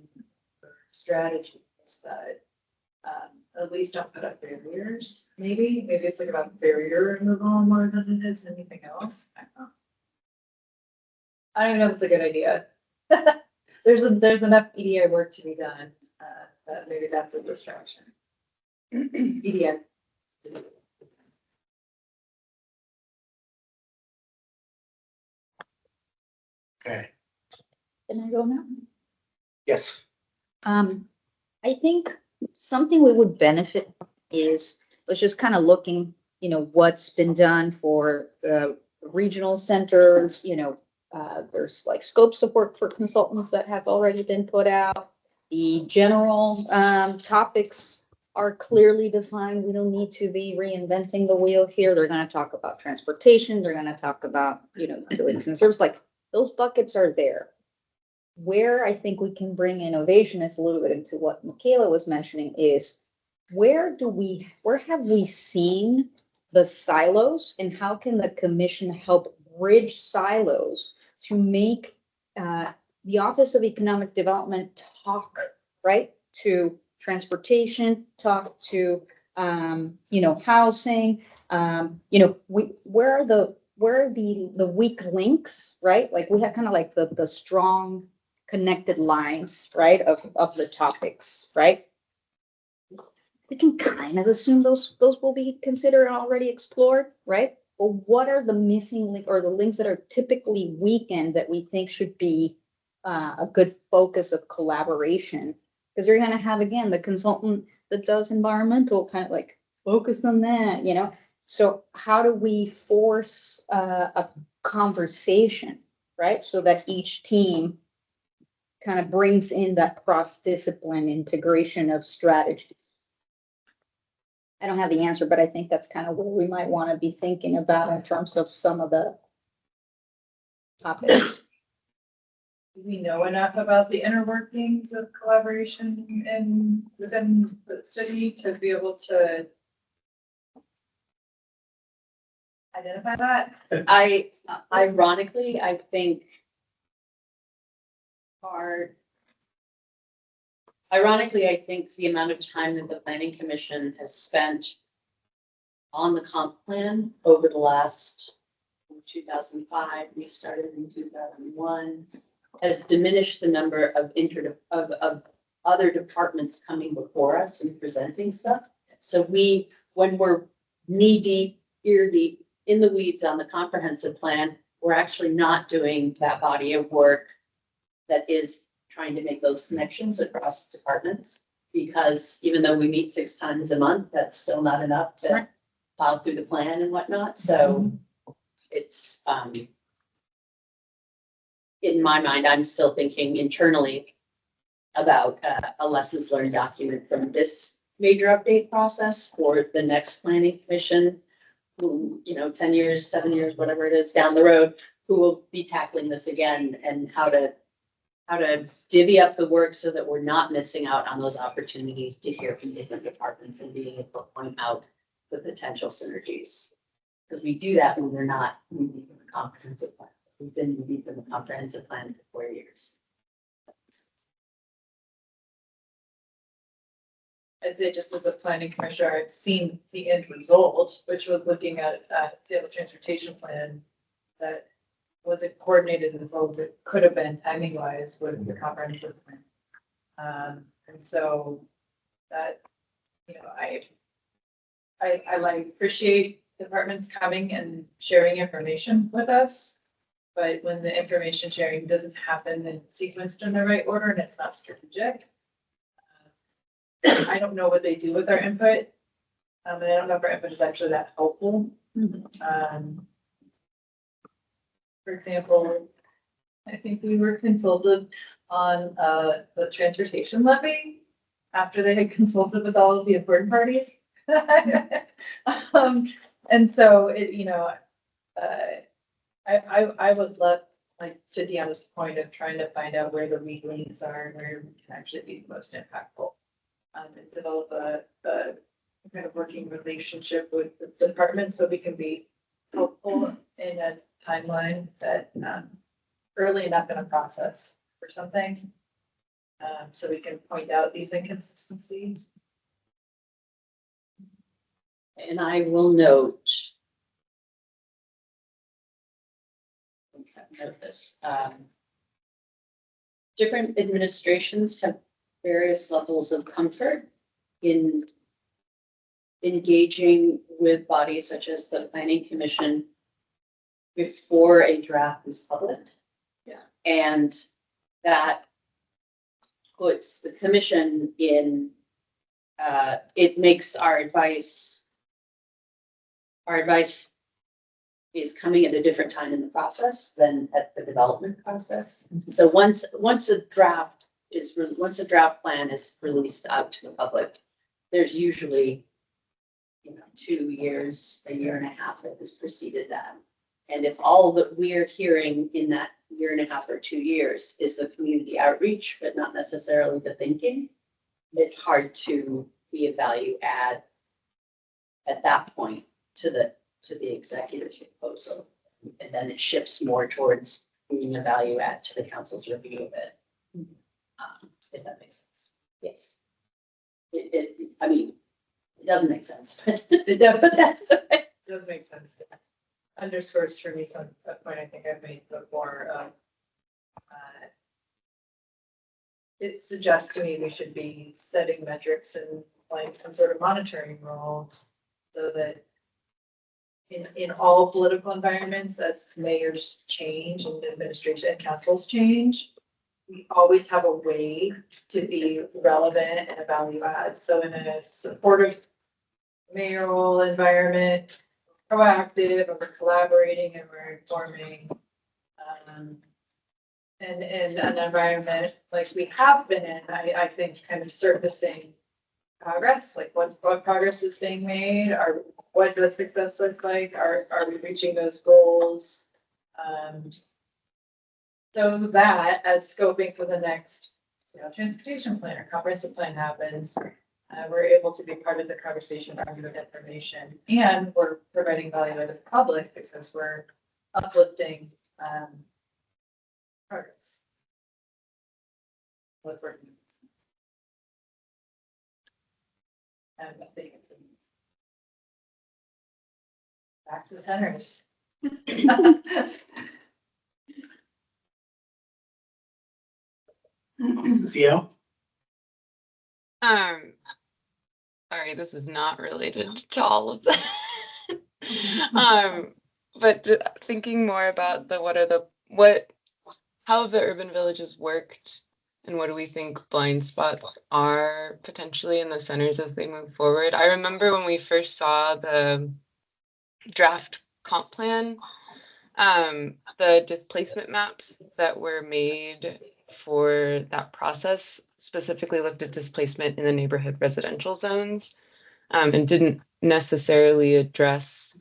strategies that at least don't put up barriers? Maybe it's like about barrier removal more than it is anything else. I don't know. I don't even know if it's a good idea. There's enough EDI work to be done, that maybe that's a distraction. EDI. Okay, Can I go now? yes. I think something we would benefit is, was just kind of looking, what's been done for regional centers, there's like scope support for consultants that have already been put out. The general topics are clearly defined. We don't need to be reinventing the wheel here. They're going to talk about transportation. They're going to talk about, facilities and services. Like those buckets are there. Where I think we can bring innovation is a little bit into what Michaela was mentioning is where have we seen the silos and how can the commission help bridge silos to make the Office of Economic Development talk, right, to transportation, talk to, housing, where are the weak links, right? Like we have kind of like the strong connected lines, right, of the topics, right? We can kind of assume those will be considered already explored, right? well, what are the missing link or the links that are typically weakened that we think should be a good focus of collaboration? Because you're going to have, again, the consultant that does environmental kind of like focus on that, you know? So how do we force a conversation, right? So that each team kind of brings in that cross-discipline integration of strategies. I don't have the answer, but I think that's kind of what we might want to be thinking about in terms of some of the topics. Do we know enough about the inner workings of collaboration within the city to be able to identify that? Ironically, I think the amount of time that the planning commission has spent on the comp plan over the last 2005, we started in 2001, has diminished the number of other departments coming before us and presenting stuff. So when we're knee deep, ear deep in the weeds on the comprehensive plan, we're actually not doing that body of work that is trying to make those connections across departments. Because even though we meet 6 times a month, that's still not enough to plow through the plan and whatnot. So it's, in my mind, I'm still thinking internally about a lessons learned document from this major update process for the next planning commission, who, 10 years, 7 years, whatever it is down the road, who will be tackling this again, and how to divvy up the work so that we're not missing out on those opportunities to hear from different departments and being able to point out the potential synergies. Because we do that when we're not moving from the comprehensive plan. We've been moving from the comprehensive plan for 4 years. I'd say just as a planning commissioner, I've seen the end result, which was looking at Seattle transportation plan that wasn't coordinated as well as it could have been timing wise with the comprehensive plan. And so that, I appreciate departments coming and sharing information with us. But when the information sharing doesn't happen and sequenced in the right order and it's not strategic, I don't know what they do with our input. And I don't know if our input is actually that helpful. For example, I think we were consulted on the transportation levy after they had consulted with all of the important parties. And so I would love, like, to Deanna's point of trying to find out where the weak links are and where we can actually be most impactful, and develop a kind of working relationship with the department so we can be helpful in a timeline that early enough in a process for something, so we can point out these inconsistencies. And I will note this. Different administrations have various levels of comfort in engaging with bodies such as the Planning Commission before a draft is published. Yeah. And that puts the commission in, it makes our advice is coming at a different time in the process than at the development process. So once a draft plan is released out to the public, there's usually 2 years, a year and a half that has preceded that. And if all that we're hearing in that year and a half or 2 years is the community outreach, but not necessarily the thinking, it's hard to be a value add at that point to the executive proposal. And then it shifts more towards being a value add to the council's review of it. If that makes sense. Yes. It doesn't make sense, but that's the way. It does make sense. Underscores for me some point I think I've made before. It suggests to me we should be setting metrics and playing some sort of monitoring role so that in all political environments, as mayors change and administration and councils change, we always have a way to be relevant and a value add. So in a supportive mayoral environment, proactive, and we're collaborating and we're informing. And in an environment like we have been in, I think kind of surfacing progress, like what progress is being made, what does success look like, are we reaching those goals? So that as scoping for the next, transportation plan or comprehensive plan happens, we're able to be part of the conversation, argue with information, and we're providing value to the public because we're uplifting progress. What's working? And I think back to centers. CO? Sorry, this is not related to all of that. But thinking more about how have the urban villages worked and what do we think blind spots are potentially in the centers as they move forward? I remember when we first saw the draft comp plan, the displacement maps that were made for that process specifically looked at displacement in the neighborhood residential zones, and didn't necessarily address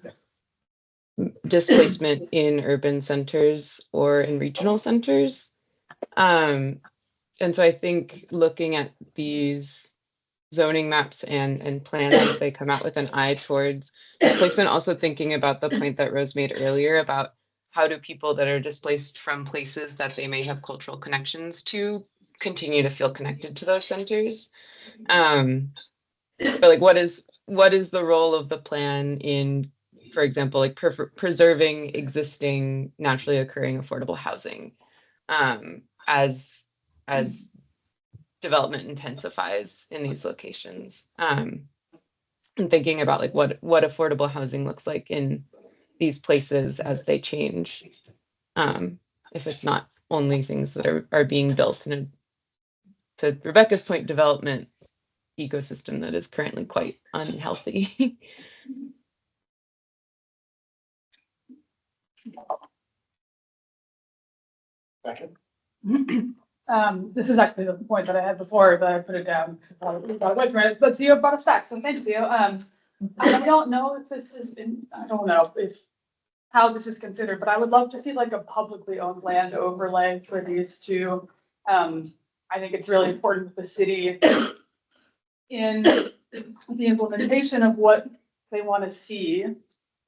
displacement in urban centers or in regional centers. And so I think looking at these zoning maps and plans as they come out with an eye towards displacement, also thinking about the point that Rose made earlier about how do people that are displaced from places that they may have cultural connections to continue to feel connected to those centers. But like what is the role of the plan in, for example, like preserving existing naturally occurring affordable housing as development intensifies in these locations, and thinking about like what affordable housing looks like in these places as they change, if it's not only things that are being built in a, to Rebecca's point, development ecosystem that is currently quite unhealthy. Second. This is actually the point that I had before, but I put it down. Wait for it, but Theo brought us back, so thanks, Theo. I don't know if this is, I don't know if how this is considered, but I would love to see like a publicly owned land overlay for these two. I think it's really important to the city in the implementation of what they want to see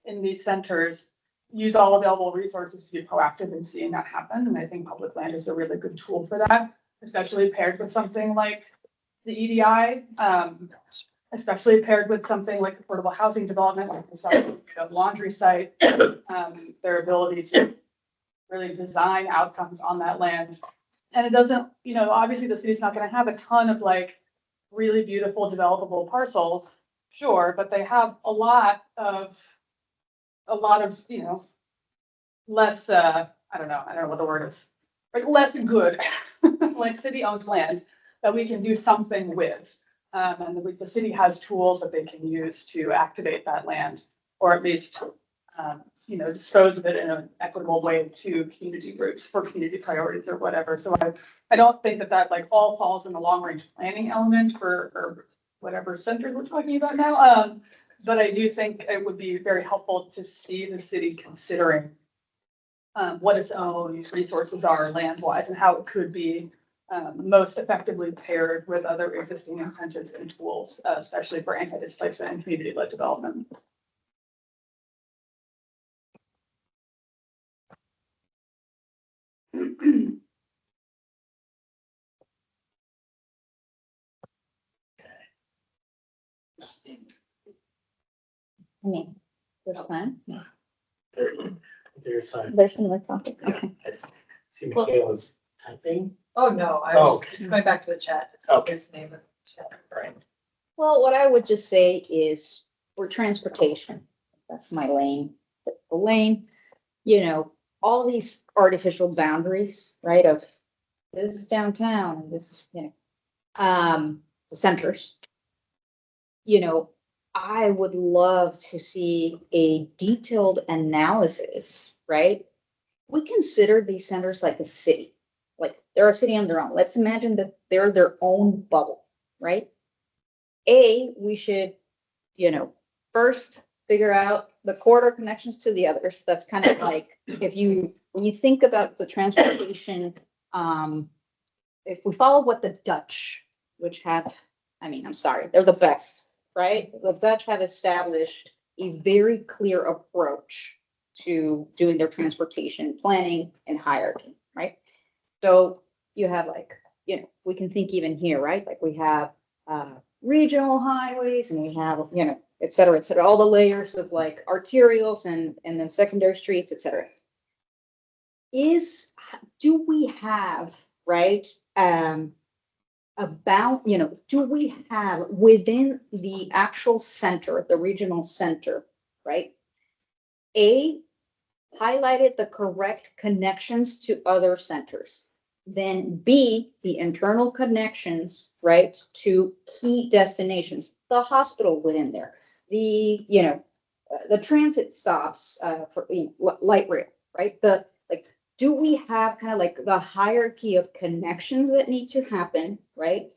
in these centers, use all available resources to be proactive in seeing that happen. And I think public land is a really good tool for that, especially paired with something like the EDI, especially paired with something like affordable housing development, like the laundry site, their ability to really design outcomes on that land. And it doesn't, obviously the city's not going to have a ton of like really beautiful developable parcels, sure, but they have a lot of, less, I don't know what the word is, like less good, like city owned land that we can do something with. And the city has tools that they can use to activate that land, or at least, dispose of it in an equitable way to community groups for community priorities or whatever. So I don't think that like all falls in the long range planning element for whatever centers we're talking about now. But I do think it would be very helpful to see the city considering what its own resources are land-wise and how it could be most effectively paired with other existing incentives and tools, especially for anti-displacement and community-led development. I mean, there's a plan. There's another topic. Okay. I see Michaela's typing. Oh, no, I was Okay. just going back to the chat. Okay. His name is chat. Right. Well, what I would just say is for transportation, that's my lane, the lane, all these artificial boundaries, right, of this is downtown and this is, the centers. I would love to see a detailed analysis, right? We consider these centers like a city, like they're a city on their own. Let's imagine that they're their own bubble, right? We should, first figure out the corridor connections to the others. That's kind of like when you think about the transportation, if we follow what the Dutch, which have, I'm sorry, they're the best, right? The Dutch have established a very clear approach to doing their transportation planning and hierarchy, right? So you have we can think even here, right? Like we have regional highways and we have, et cetera, all the layers of like arterials and then secondary streets, et cetera. Do we have, right? Do we have within the actual center, the regional center, right? Highlighted the correct connections to other centers. Then B, the internal connections, right, to key destinations, the hospital within there, the transit stops for light rail, right? Do we have kind of like the hierarchy of connections that need to happen, right?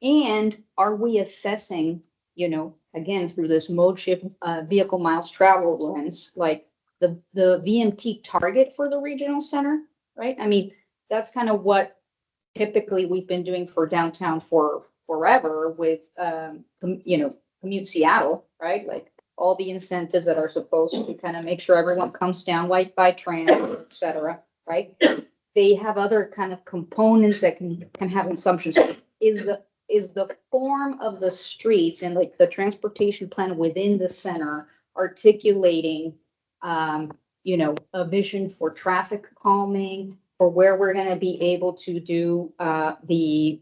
And are we assessing, again, through this mode shift vehicle miles traveled lens, like the VMT target for the regional center, right? That's kind of what typically we've been doing for downtown for forever with, Commute Seattle, right? Like all the incentives that are supposed to kind of make sure everyone comes down by tram, et cetera, right? They have other kind of components that can have assumptions. Is the form of the streets and like the transportation plan within the center articulating, a vision for traffic calming, for where we're going to be able to do the,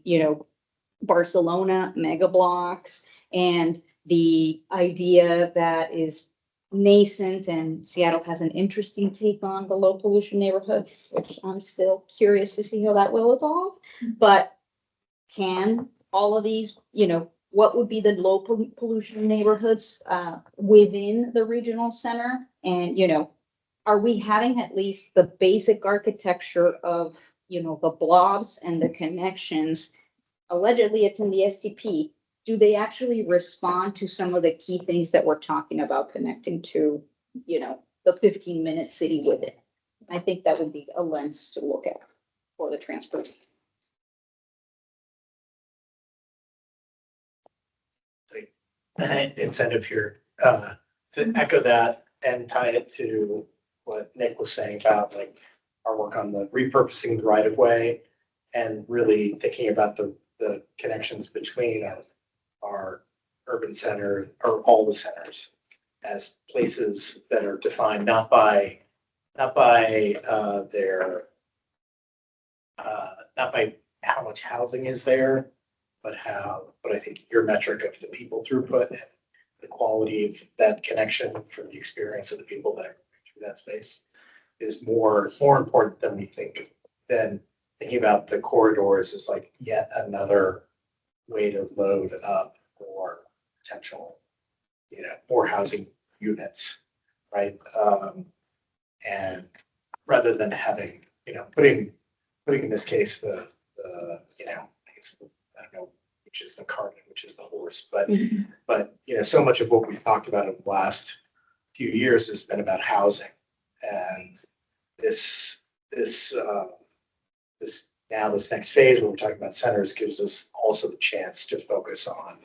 Barcelona mega blocks, and the idea that is nascent and Seattle has an interesting take on the low pollution neighborhoods, which I'm still curious to see how that will evolve. But can all of these, what would be the low pollution neighborhoods within the regional center? And, are we having at least the basic architecture of, the blobs and the connections? Allegedly, it's in the STP. Do they actually respond to some of the key things that we're talking about connecting to, the 15-minute city with it? I think that would be a lens to look at for the transport. Incentive here to echo that and tie it to what Nick was saying about like our work on the repurposing the right of way and really thinking about the connections between our urban center or all the centers as places that are defined not by how much housing is there, but I think your metric of the people throughput and the quality of that connection for the experience of the people that are through that space is more important than we think. Than thinking about the corridors as like yet another way to load up for potential, more housing units, right? And rather than having, putting in this case the I don't know which is the cart, which is the horse, but so much of what we've talked about in the last few years has been about housing, and this next phase where we're talking about centers gives us also the chance to focus on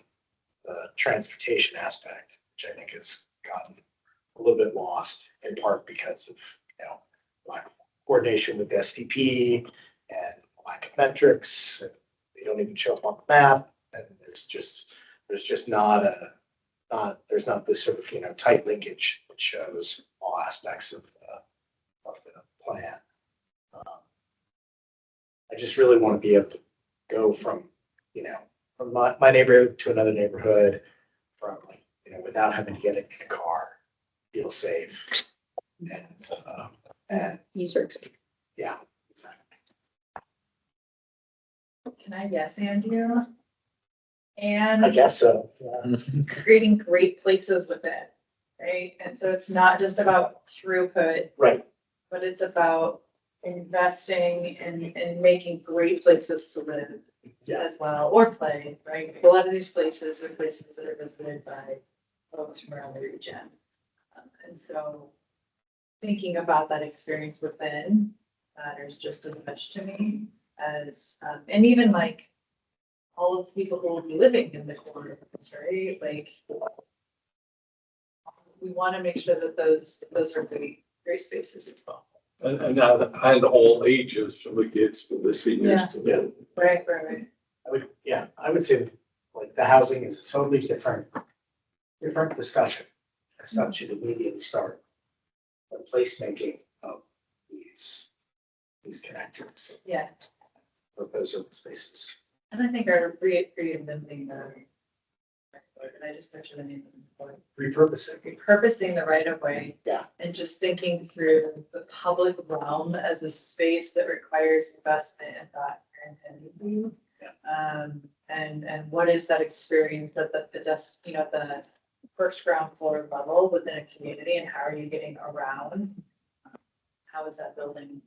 the transportation aspect, which I think has gotten a little bit lost in part because of lack of coordination with the STP and lack of metrics. And they don't even show up on the map, and there's not this sort of tight linkage that shows all aspects of the plan. I just really want to be able to go from my neighborhood to another neighborhood, from without having to get in a car, feel safe. And User experience. yeah, exactly. Can I guess, Andrew? I And guess so. Yeah. creating great places with it, right? And so it's not just about throughput, Right. but it's about investing in making great places to live as well, or play, right? A lot of these places are places that are visited by folks from around the region. And so thinking about that experience within matters just as much to me as, and even like all of the people who will be living in the corridors, right? Like, we want to make sure that those are great spaces as well. And all ages, from the kids to the seniors to the. Right. I would say like the housing is a totally different discussion. It's not should immediately start the placemaking of these connectors. Yeah. Of those open spaces. And I think our creative lending, and I just mentioned the name of the repurposing the right of way. Yeah. And just thinking through the public realm as a space that requires investment and thought and intended. Yeah. And what is that experience at the first ground floor level within a community, and how are you getting around? How is that building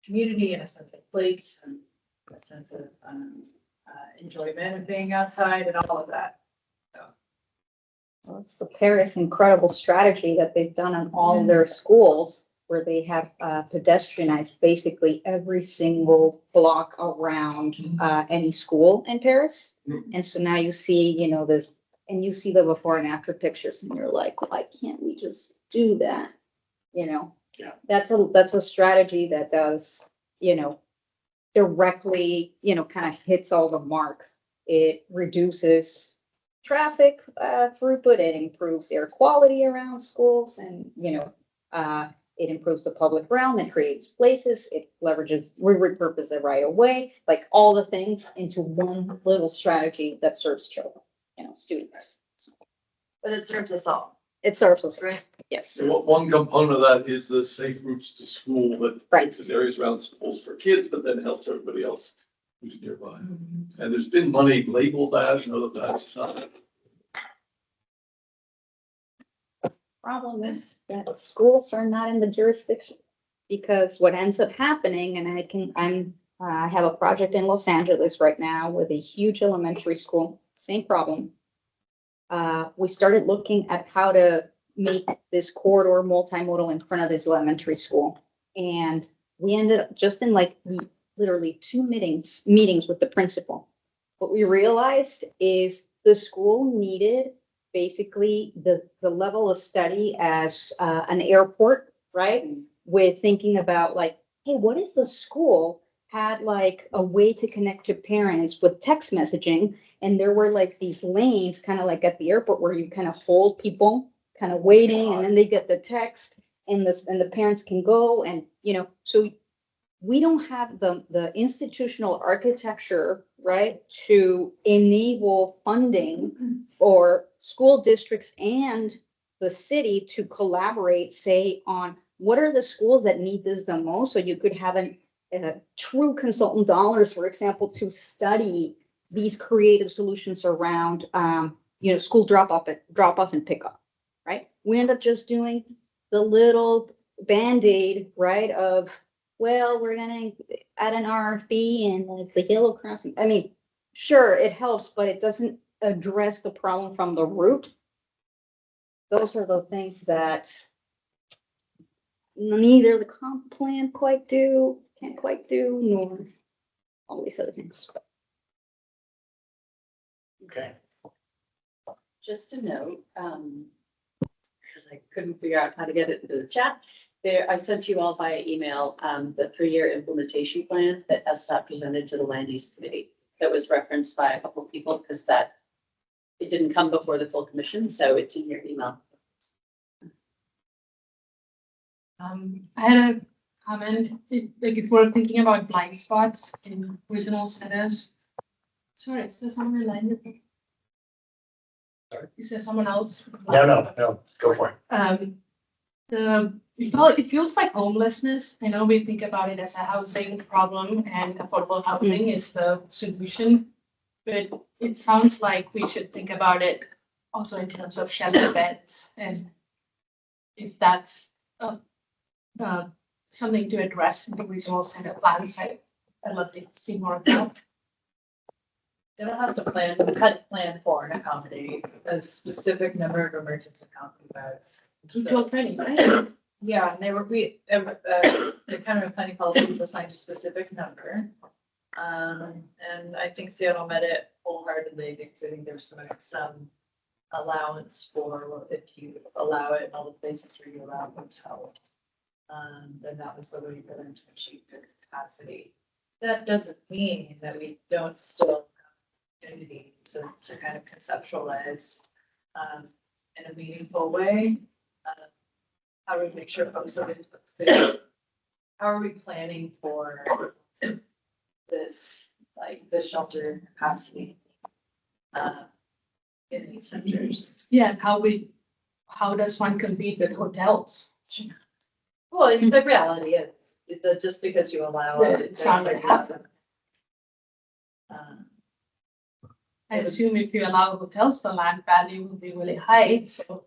community and a sense of place and a sense of enjoyment of being outside and all of that. Well, it's the Paris incredible strategy that they've done on all their schools, where they have pedestrianized basically every single block around any school in Paris. And so now you see, this, and you see the before and after pictures, and you're like, why can't we just do that? Yeah. That's a strategy that does, directly, kind of hits all the mark. It reduces traffic throughput, it improves air quality around schools, and it improves the public realm, it creates places, it leverages, we repurpose it right away, like all the things into one little strategy that serves children, students. But it serves us all. It serves us, right? Yes. So one component of that is the safe routes to school that fixes areas around schools for kids, but then helps everybody else who's nearby. And there's been money labeled that, that's not. Problem is that schools are not in the jurisdiction, because what ends up happening, and I have a project in Los Angeles right now with a huge elementary school, same problem. We started looking at how to make this corridor multimodal in front of this elementary school. And we ended up just in literally 2 meetings with the principal. What we realized is the school needed basically the level of study as an airport, right? With thinking about hey, what if the school had a way to connect to parents with text messaging, and there were these lanes kind of like at the airport where you kind of hold people kind of waiting, and then they get the text, and the parents can go, and so we don't have the institutional architecture, right, to enable funding for school districts and the city to collaborate, say, on what are the schools that need this the most, so you could have a true consultant dollars, for example, to study these creative solutions around, school drop off and pickup, right? We end up just doing the little Band-Aid, right, of, well, we're gonna add an RFP and the yellow crossing. I mean, sure, it helps, but it doesn't address the problem from the root. Those are the things that neither the comp plan can't quite do, nor all these other things. Okay. Just a note, because I couldn't figure out how to get it into the chat. I sent you all via email the 3-year implementation plan that SDOT presented to the Land Use Committee that was referenced by a couple of people, because it didn't come before the full commission, so it's in your email. I had a comment, if we're thinking about blind spots in regional centers. Sorry, is this on my line? Is there someone else? No, go for it. It feels like homelessness. I know we think about it as a housing problem and affordable housing is the solution. But it sounds like we should think about it also in terms of shelter beds. And if that's something to address in the regional center plans, I'd love to see more of that. It has to plan for and accommodate a specific number of emergency housing beds. Right? Yeah, and the county planning policy is assigned a specific number. And I think Seattle met it wholeheartedly because I think there's some allowance for if you allow it in all the places where you allow hotels. Then that was the way for them to achieve their capacity. That doesn't mean that we don't still have opportunity to kind of conceptualize in a meaningful way. How do we make sure folks are into the space? How are we planning for this, like the shelter capacity in these centers? Yeah, how does one compete with hotels? Well, the reality is, that just because you allow it, It's not gonna happen. I assume if you allow hotels, the land value will be really high, so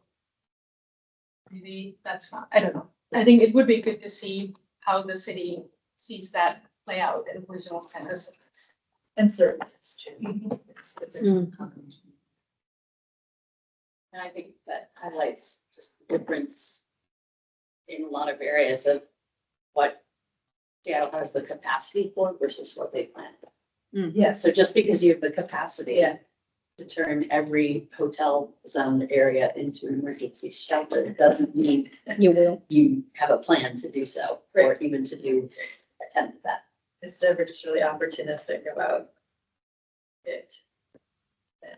maybe that's not, I don't know. I think it would be good to see how the city sees that play out in regional centers. And services too. It's a Mm. combination. And I think that highlights just the difference in a lot of areas of what Seattle has the capacity for versus what they plan. Yes. So just because you have the capacity to turn every hotel zone area into an emergency shelter, doesn't mean you have a plan to do so, or even to attempt that. It's never just really opportunistic about it. And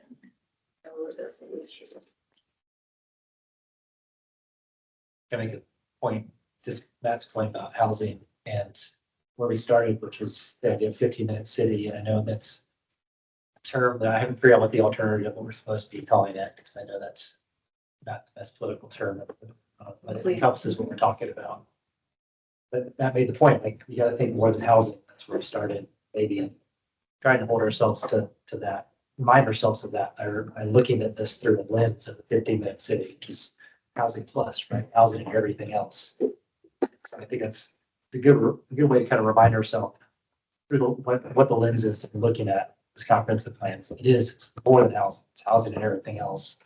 Can I make a point, just Matt's point about housing and where we started, which was the idea of 15-minute city. And I know that's a term that I haven't figured out what the alternative, what we're supposed to be calling it, because I know that's not the best political term, but it encompasses what we're talking about. But Matt made the point, like, you got to think more than housing. That's where we started, maybe, and trying to hold ourselves to that, remind ourselves of that, by looking at this through the lens of the 15-minute city, which is housing plus, right? Housing and everything else. So I think that's a good way to kind of remind ourselves through what the lens is that we're looking at this comprehensive plan. So it's more than housing, it's housing and everything else.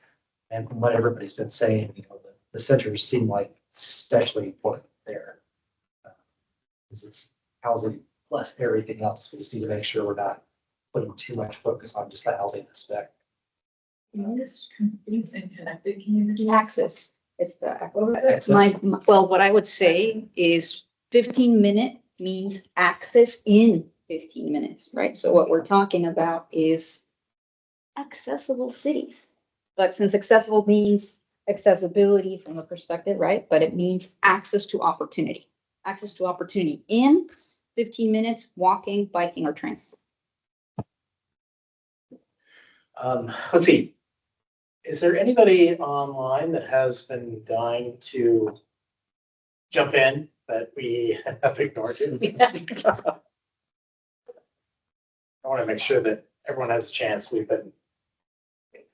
And from what everybody's been saying, the centers seem like especially important there. Because it's housing plus everything else. We just need to make sure we're not putting too much focus on just the housing aspect. Most complete and connected communities. Access. It's the Access. what I would say is 15-minute means access in 15 minutes, right? So what we're talking about is accessible cities. But since accessible means accessibility from the perspective, right? But it means access to opportunity. Access to opportunity in 15 minutes, walking, biking, or transit. Let's see. Is there anybody online that has been dying to jump in that we have ignored? I want to make sure that everyone has a chance.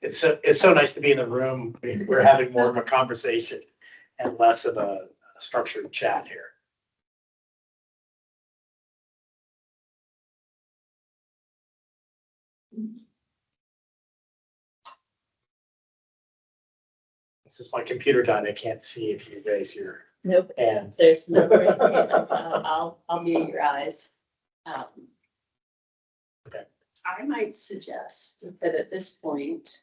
It's so nice to be in the room. We're having more of a conversation and less of a structured chat here. This is my computer done. I can't see if you raise your Nope. hand. There's no raised hand. I'll mute your eyes. Okay. I might suggest that at this point,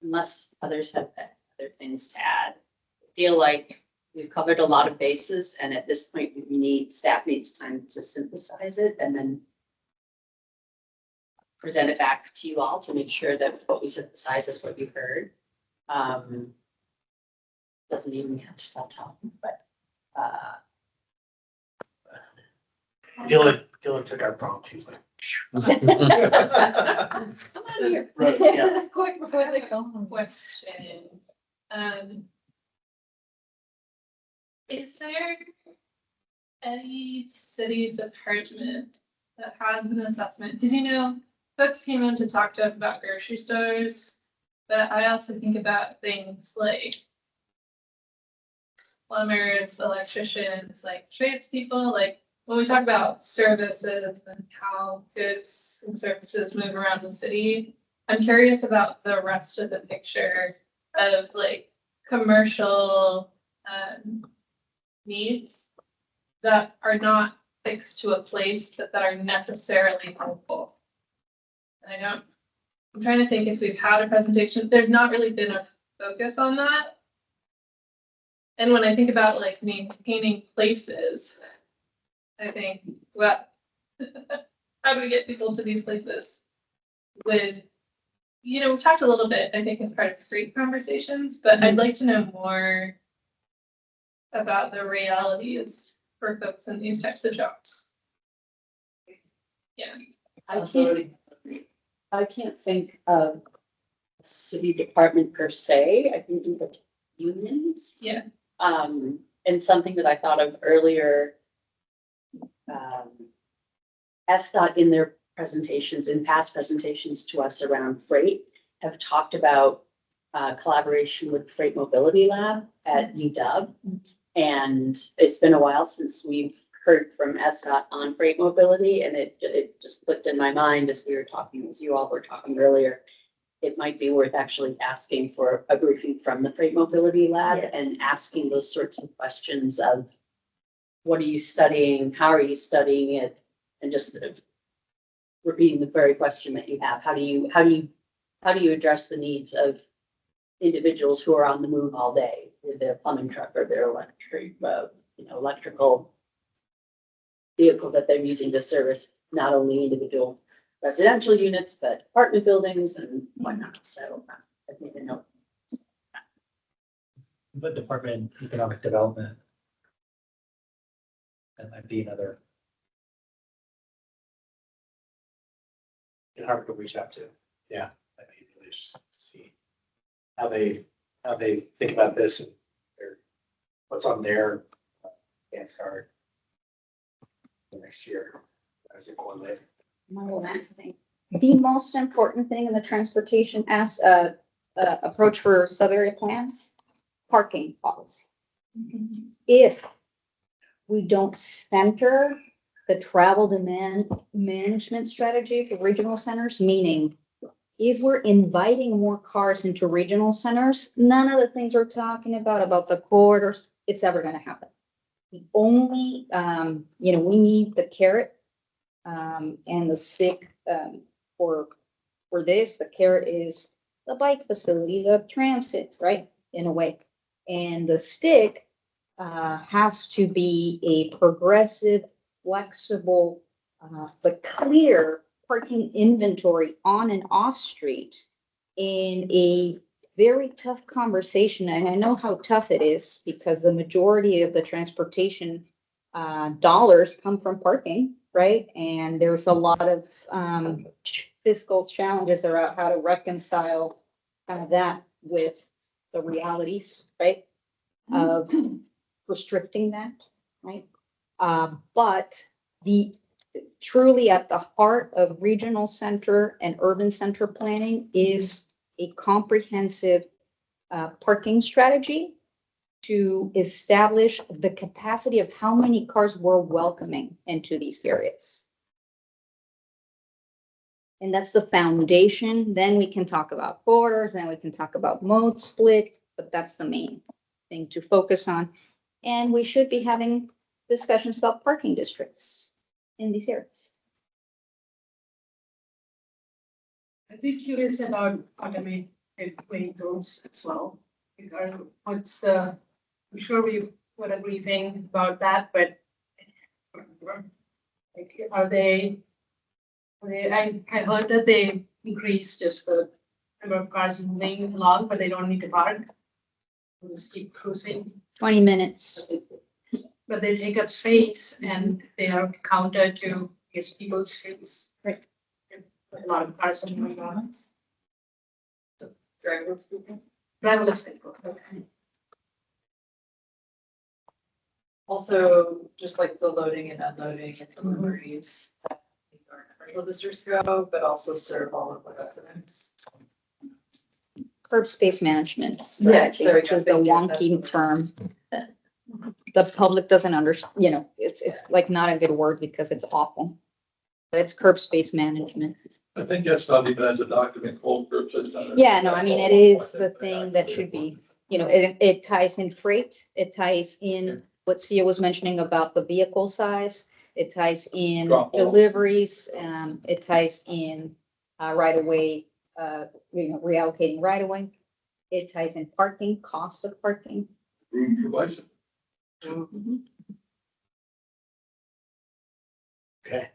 unless others have other things to add, I feel like we've covered a lot of bases, and at this point, staff needs time to synthesize it and then present it back to you all to make sure that what we synthesize is what you heard. Doesn't mean we have to stop talking, but Dylan took our prompt. He's like, Come on here. Right, yeah. Quick before they go home. Question. Is there any city department that has an assessment? Because folks came in to talk to us about grocery stores, but I also think about things like plumbers, electricians, like tradespeople, like when we talk about services and how goods and services move around the city, I'm curious about the rest of the picture of like commercial needs that are not fixed to a place, but that are necessarily helpful. And I'm trying to think if we've had a presentation. There's not really been a focus on that. And when I think about like maintaining places, I think, well, how do we get people to these places? We've talked a little bit, I think, as part of free conversations, but I'd like to know more about the realities for folks in these types of jobs. Yeah. I can't think of a city department per se. I can think of unions. Yeah. And something that I thought of earlier, SDOT in their presentations, in past presentations to us around freight, have talked about collaboration with the Freight Mobility Lab at UW. And it's been a while since we've heard from SDOT on freight mobility, and it just clicked in my mind as you all were talking earlier. It might be worth actually asking for a briefing from the Freight Mobility Lab. Yes. And asking those sorts of questions of what are you studying, how are you studying it, and just sort of repeating the very question that you have. How do you address the needs of individuals who are on the move all day with their plumbing truck or their electrical vehicle that they're using to service not only individual residential units, but apartment buildings and whatnot. So I think I know. The Department of Economic Development. That might be another. Hard to reach out to. Yeah, that'd be really interesting to see how they think about this and what's on their dance card for next year as a coordinator. The most important thing in the transportation approach for sub-area plans, parking policy. If we don't center the travel demand management strategy for regional centers, meaning if we're inviting more cars into regional centers, none of the things we're talking about the corridors, it's ever going to happen. The only, we need the carrot and the stick for this. The carrot is the bike facility, the transit, right, in a way. And the stick has to be a progressive, flexible, but clear parking inventory on and off street in a very tough conversation. And I know how tough it is because the majority of the transportation dollars come from parking, right? And there's a lot of fiscal challenges around how to reconcile kind of that with the realities, right? Of restricting that, right? But truly at the heart of regional center and urban center planning is a comprehensive parking strategy to establish the capacity of how many cars we're welcoming into these areas. And that's the foundation. Then we can talk about corridors, and we can talk about mode split, but that's the main thing to focus on. And we should be having discussions about parking districts in these areas. I'd be curious about automated vehicles as well. I'm sure we would a briefing about that, but like, I heard that they increased just the number of cars moving along, but they don't need to park. They'll just keep cruising. 20 minutes. But they take up space and they are counter to people's streets. Like a lot of cars on McDonald's. So driverless people. Driverless people, okay. Also, just like the loading and unloading and deliveries, that our commercial districts go, but also serve all of the residents. Curb space management Yes, strategy, there we which go. is the Thank you. That's wonky what- term. that The public doesn't it's like not a good word because it's awful. But it's curb space management. I think that's not even as a document called groups. Yeah, no, I mean, it is the thing that should be, it ties in freight, it ties in what Sia was mentioning about the vehicle size. It ties in Drop-offs. deliveries, it ties in, right away, reallocating right away. It ties in parking, cost of parking. Room for bicycle. Okay.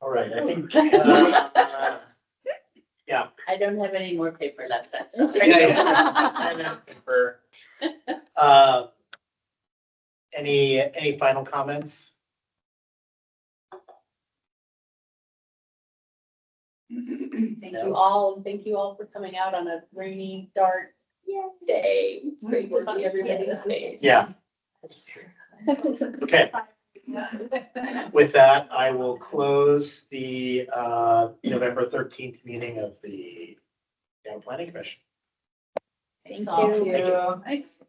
All right, I think, yeah. I don't have any more paper left. That's Any final comments? Thank you all, and thank you all for coming out on a rainy, dark day. It's great to see everybody's face. Yeah. Okay. With that, I will close the November 13th meeting of the Town Planning Commission. Thanks Thank all. you. Thank you. Nice.